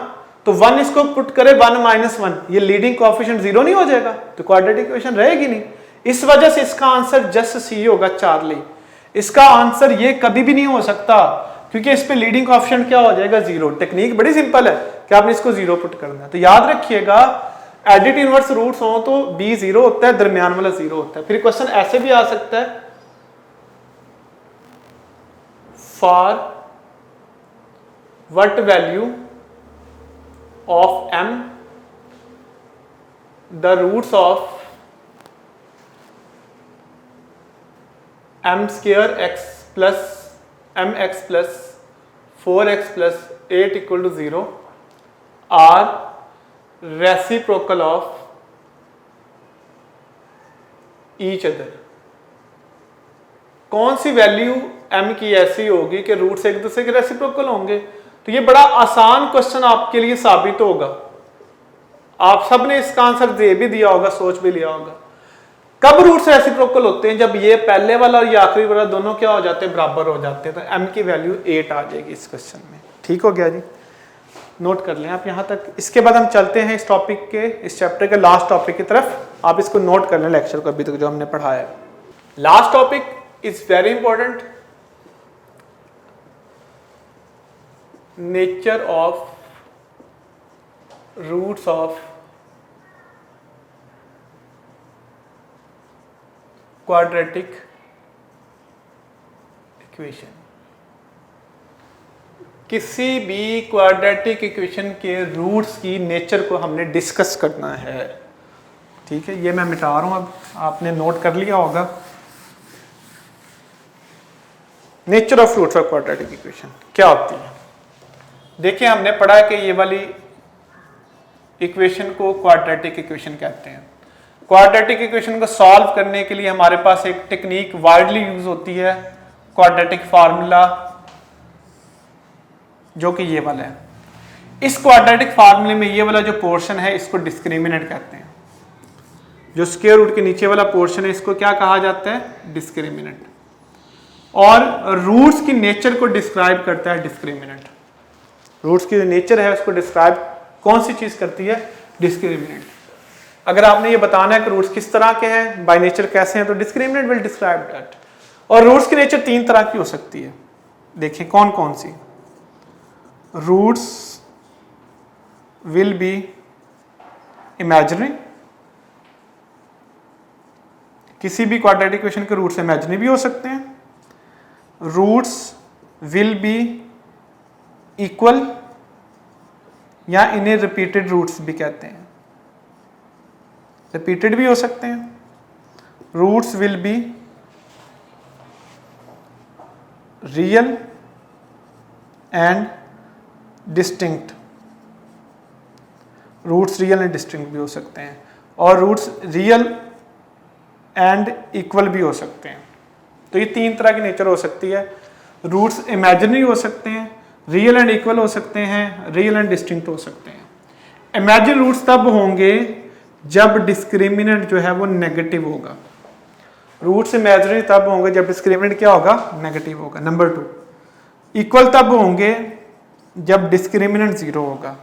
तो 1 इसको पुट करे 1 माइनस 1, ये लीडिंग कोएफिशिएंट 0 नहीं हो जाएगा, तो क्वाड्रेटिक इक्वेशन रहेगी नहीं। इस वजह से इसका आंसर जस्ट सी होगा, चार्ली। इसका आंसर ये कभी भी नहीं हो सकता, क्योंकि इस पे लीडिंग कोएफिशिएंट क्या हो जाएगा, 0। टेक्निक बड़ी सिंपल है कि आपने इसको 0 पुट करना है। तो याद रखिएगा, एडिट इनवर्स रूट्स हो तो b 0 होता है, दरमियान वाला 0 होता है। फिर क्वेश्चन ऐसे भी आ सकता है, for what value of m the roots of m square x plus mx plus 4x plus 8 equal to 0 are reciprocal of each other. कौन सी वैल्यू m की ऐसी होगी कि रूट्स एक दूसरे के रेसिप्रोकल होंगे? तो ये बड़ा आसान क्वेश्चन आपके लिए साबित होगा। आप सबने इसका आंसर दे भी दिया होगा, सोच भी लिया होगा। कब रूट्स रेसिप्रोकल होते हैं? जब ये पहले वाला और ये आखिरी वाला दोनों क्या हो जाते हैं, बराबर हो जाते हैं। तो m की वैल्यू 8 आ जाएगी इस क्वेश्चन में। ठीक हो गया जी, नोट कर लें आप यहाँ तक। इसके बाद हम चलते हैं इस टॉपिक के, इस चैप्टर के लास्ट टॉपिक की तरफ। आप इसको नोट कर लें लेक्चर को अभी तक जो हमने पढ़ाया है। Last topic is very important, nature of roots of quadratic equation. किसी भी क्वाड्रेटिक इक्वेशन के रूट्स की नेचर को हमने डिस्कस करना है। ठीक है, ये मैं मिटा रहा हूं, अब आपने नोट कर लिया होगा। Nature of roots of quadratic equation क्या होती है? देखिए, हमने पढ़ा है कि ये वाली इक्वेशन को क्वाड्रेटिक इक्वेशन कहते हैं। क्वाड्रेटिक इक्वेशन को सॉल्व करने के लिए हमारे पास एक टेक्निक वाइडली यूज होती है, क्वाड्रेटिक फार्मूला, जो कि ये वाला है। इस क्वाड्रेटिक फार्मूले में ये वाला जो पोर्शन है इसको डिस्क्रिमिनेंट कहते हैं। जो स्क्वायर रूट के नीचे वाला पोर्शन है इसको क्या कहा जाता है, डिस्क्रिमिनेंट। और रूट्स की नेचर को डिस्क्राइब करता है डिस्क्रिमिनेंट। रूट्स की जो नेचर है उसको डिस्क्राइब कौन सी चीज करती है, डिस्क्रिमिनेंट। अगर आपने ये बताना है कि रूट्स किस तरह के हैं, बाय नेचर कैसे हैं, तो डिस्क्रिमिनेंट विल डिस्क्राइब दैट। और रूट्स की नेचर 3 तरह की हो सकती है। देखिए कौन कौन सी। रूट्स विल बी इमेजिनरी, किसी भी क्वाड्रेटिक इक्वेशन के रूट्स इमेजिनरी भी हो सकते हैं। रूट्स विल बी इक्वल, या इन्हें रिपीटेड रूट्स भी कहते हैं, रिपीटेड भी हो सकते हैं। Roots will be real and distinct, roots real and distinct भी हो सकते हैं। और रूट्स रियल एंड इक्वल भी हो सकते हैं। तो ये 3 तरह की नेचर हो सकती है। रूट्स इमेजिनरी हो सकते हैं, रियल एंड इक्वल हो सकते हैं, रियल एंड डिस्टिंक्ट हो सकते हैं। इमेजिनरी रूट्स तब होंगे जब डिस्क्रिमिनेंट जो है वो नेगेटिव होगा। रूट्स इमेजिनरी तब होंगे जब डिस्क्रिमिनेंट क्या होगा, नेगेटिव होगा। नंबर 2, इक्वल तब होंगे जब डिस्क्रिमिनेंट 0 होगा।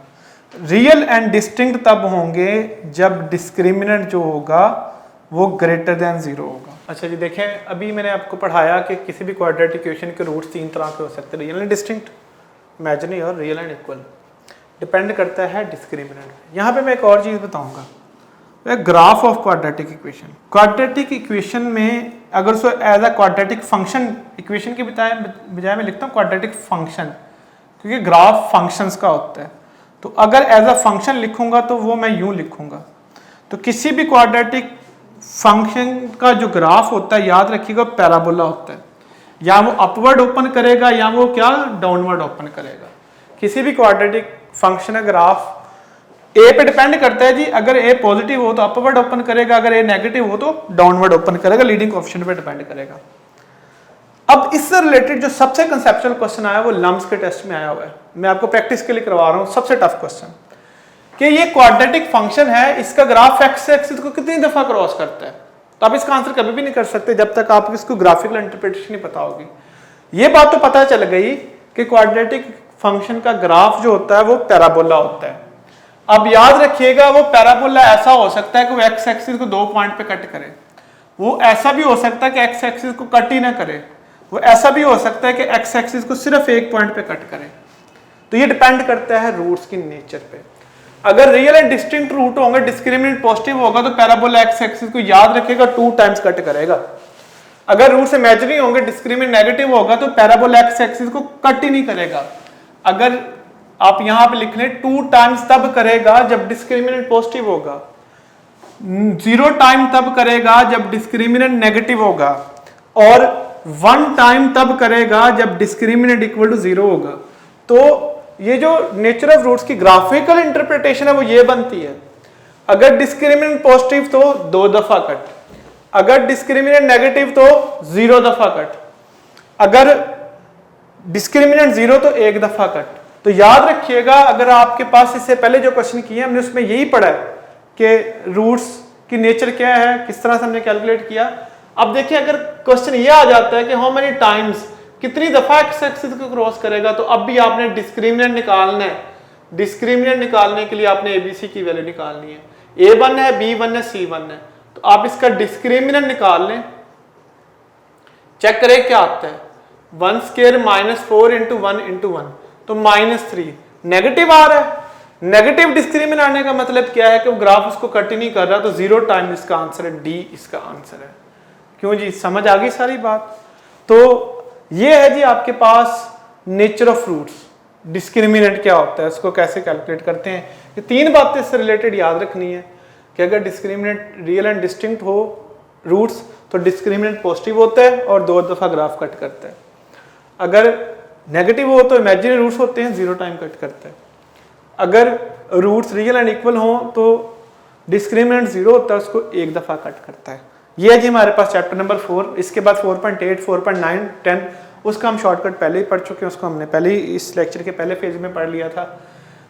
रियल एंड डिस्टिंक्ट तब होंगे जब डिस्क्रिमिनेंट जो होगा वो ग्रेटर देन 0 होगा। अच्छा जी, देखें अभी मैंने आपको पढ़ाया कि किसी भी क्वाड्रेटिक इक्वेशन के रूट्स 3 तरह के हो सकते हैं, रियल एंड डिस्टिंक्ट, इमेजिनरी और रियल एंड इक्वल। डिपेंड करता है डिस्क्रिमिनेंट। यहाँ पे मैं एक और चीज़ बताऊंगा, graph of quadratic equation. Quadratic equation में अगर उसको as a quadratic function, equation के बजाय मैं लिखता हूँ क्वाड्रेटिक फंक्शन, क्योंकि ग्राफ फंक्शंस का होता है। तो अगर एज अ फंक्शन लिखूंगा तो वो मैं यूं लिखूंगा। तो किसी भी क्वाड्रेटिक फंक्शन का जो ग्राफ होता है, याद रखिएगा, पैराबोला होता है। या वो अपवर्ड ओपन करेगा या वो क्या, डाउनवर्ड ओपन करेगा। किसी भी क्वाड्रेटिक फंक्शन का ग्राफ ए पे डिपेंड करता है जी। अगर ए पॉजिटिव हो तो अपवर्ड ओपन करेगा, अगर ए नेगेटिव हो तो डाउनवर्ड ओपन करेगा, लीडिंग कोएफिशिएंट पे डिपेंड करेगा। अब इससे रिलेटेड जो सबसे कंसेप्चुअल क्वेश्चन आया वो लम्स के टेस्ट में आया हुआ है। मैं आपको प्रैक्टिस के लिए करवा रहा हूँ, सबसे टफ क्वेश्चन, कि ये क्वाड्रेटिक फंक्शन है, इसका ग्राफ एक्स एक्सिस को कितनी दफा क्रॉस करता है। तो आप इसका आंसर कभी भी नहीं कर सकते जब तक आपको इसको ग्राफिकल इंटरप्रिटेशन नहीं पता होगी। ये बात तो पता चल गई कि क्वाड्रेटिक फंक्शन का ग्राफ जो होता है वो पैराबोला होता है। अब याद रखिएगा वो पैराबोला ऐसा हो सकता है कि वो एक्स एक्सिस को 2 पॉइंट पे कट करे, वो ऐसा भी हो सकता है कि एक्स एक्सिस को कट ही ना करे, वो ऐसा भी हो सकता है कि एक्स एक्सिस को सिर्फ एक पॉइंट पे कट करे। तो ये डिपेंड करता है रूट्स की नेचर पे। अगर रियल एंड डिस्टिंक्ट रूट होंगे, डिस्क्रिमिनेंट पॉजिटिव होगा तो पैराबोला एक्स एक्सिस को याद रखेगा 2 टाइम्स कट करेगा। अगर रूट्स इमेजिनरी होंगे, डिस्क्रिमिनेंट नेगेटिव होगा तो पैराबोला एक्स एक्सिस को कट ही नहीं करेगा। अगर आप यहां पे लिख लें 2 टाइम्स तब करेगा जब डिस्क्रिमिनेंट पॉजिटिव होगा, 0 टाइम तब करेगा जब डिस्क्रिमिनेंट नेगेटिव होगा, और 1 टाइम तब करेगा जब डिस्क्रिमिनेंट इक्वल टू 0 होगा। तो ये जो नेचर ऑफ रूट्स की ग्राफिकल इंटरप्रिटेशन है वो ये बनती है, अगर डिस्क्रिमिनेंट पॉजिटिव तो 2 दफा कट, अगर डिस्क्रिमिनेंट नेगेटिव तो 0 दफा कट, अगर डिस्क्रिमिनेंट 0 तो 1 दफा कट। तो याद रखिएगा, अगर आपके पास इससे पहले जो क्वेश्चन किए हमने उसमें यही पढ़ा है कि रूट्स की नेचर क्या है, किस तरह से हमने कैलकुलेट किया। अब देखिए अगर क्वेश्चन ये आ जाता है कि हाउ मेनी टाइम्स, कितनी दफा एक्स एक्सिस को क्रॉस करेगा, तो अब भी आपने डिस्क्रिमिनेंट निकालना है। डिस्क्रिमिनेंट निकालने के लिए आपने एबीसी की वैल्यू निकालनी है, A1 है, B1 है, C1 है। तो आप इसका डिस्क्रिमिनेंट निकाल लें, चेक करें क्या आता है। 1 स्क्वायर -4 इंटू 1 इंटू 1 तो -3। नेगेटिव आ रहा है, नेगेटिव डिस्क्रिमिनेंट आने का मतलब क्या है कि वो ग्राफ उसको कट ही नहीं कर रहा, तो 0 टाइम इसका आंसर है, डी इसका आंसर है। क्यों जी, समझ आ गई सारी बात। तो ये है जी आपके पास नेचर ऑफ रूट्स, डिस्क्रिमिनेंट क्या होता है, उसको कैसे कैलकुलेट करते हैं। ये 3 बातें इससे रिलेटेड याद रखनी है कि अगर डिस्क्रिमिनेंट रियल एंड डिस्टिंक्ट हो रूट्स तो डिस्क्रिमिनेंट पॉजिटिव होता है और 2 दफा ग्राफ कट करता है, अगर नेगेटिव हो तो इमेजिनरी रूट्स होते हैं, 0 टाइम कट करता है, अगर रूट्स रियल एंड इक्वल हो तो डिस्क्रिमिनेंट 0 होता है, उसको 1 दफा कट करता है। ये है जी हमारे पास चैप्टर नंबर 4। इसके बाद 4.8, 4.9, 10 उसका हम शॉर्टकट पहले ही पढ़ चुके हैं, उसको हमने पहले ही इस लेक्चर के पहले फेज में पढ़ लिया था।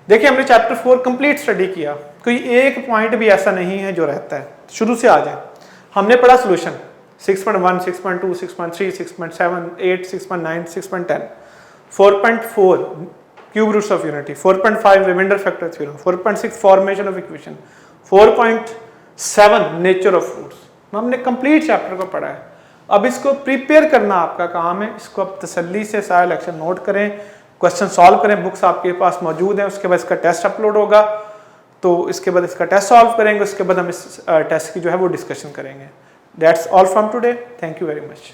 देखिए हमने चैप्टर 4 कंप्लीट स्टडी किया, कोई एक पॉइंट भी ऐसा नहीं है जो रहता है, शुरू से आ जाए। हमने पढ़ा solution 6.1, 6.2, 6.3, 6.7, 8, 6.9, 6.10, 4.4 cube roots of unity, 4.5 reminder factor theorem, 4.6 formation of equation, 4.7 nature of roots. हमने कंप्लीट चैप्टर को पढ़ा है। अब इसको प्रिपेयर करना आपका काम है, इसको आप तसल्ली से सारा लेक्चर नोट करें, क्वेश्चन सॉल्व करें, बुक्स आपके पास मौजूद हैं। उसके बाद इसका टेस्ट अपलोड होगा, तो इसके बाद इसका टेस्ट सॉल्व करेंगे, उसके बाद हम इस टेस्ट की जो है वो डिस्कशन करेंगे। That's all from today, thank you very much.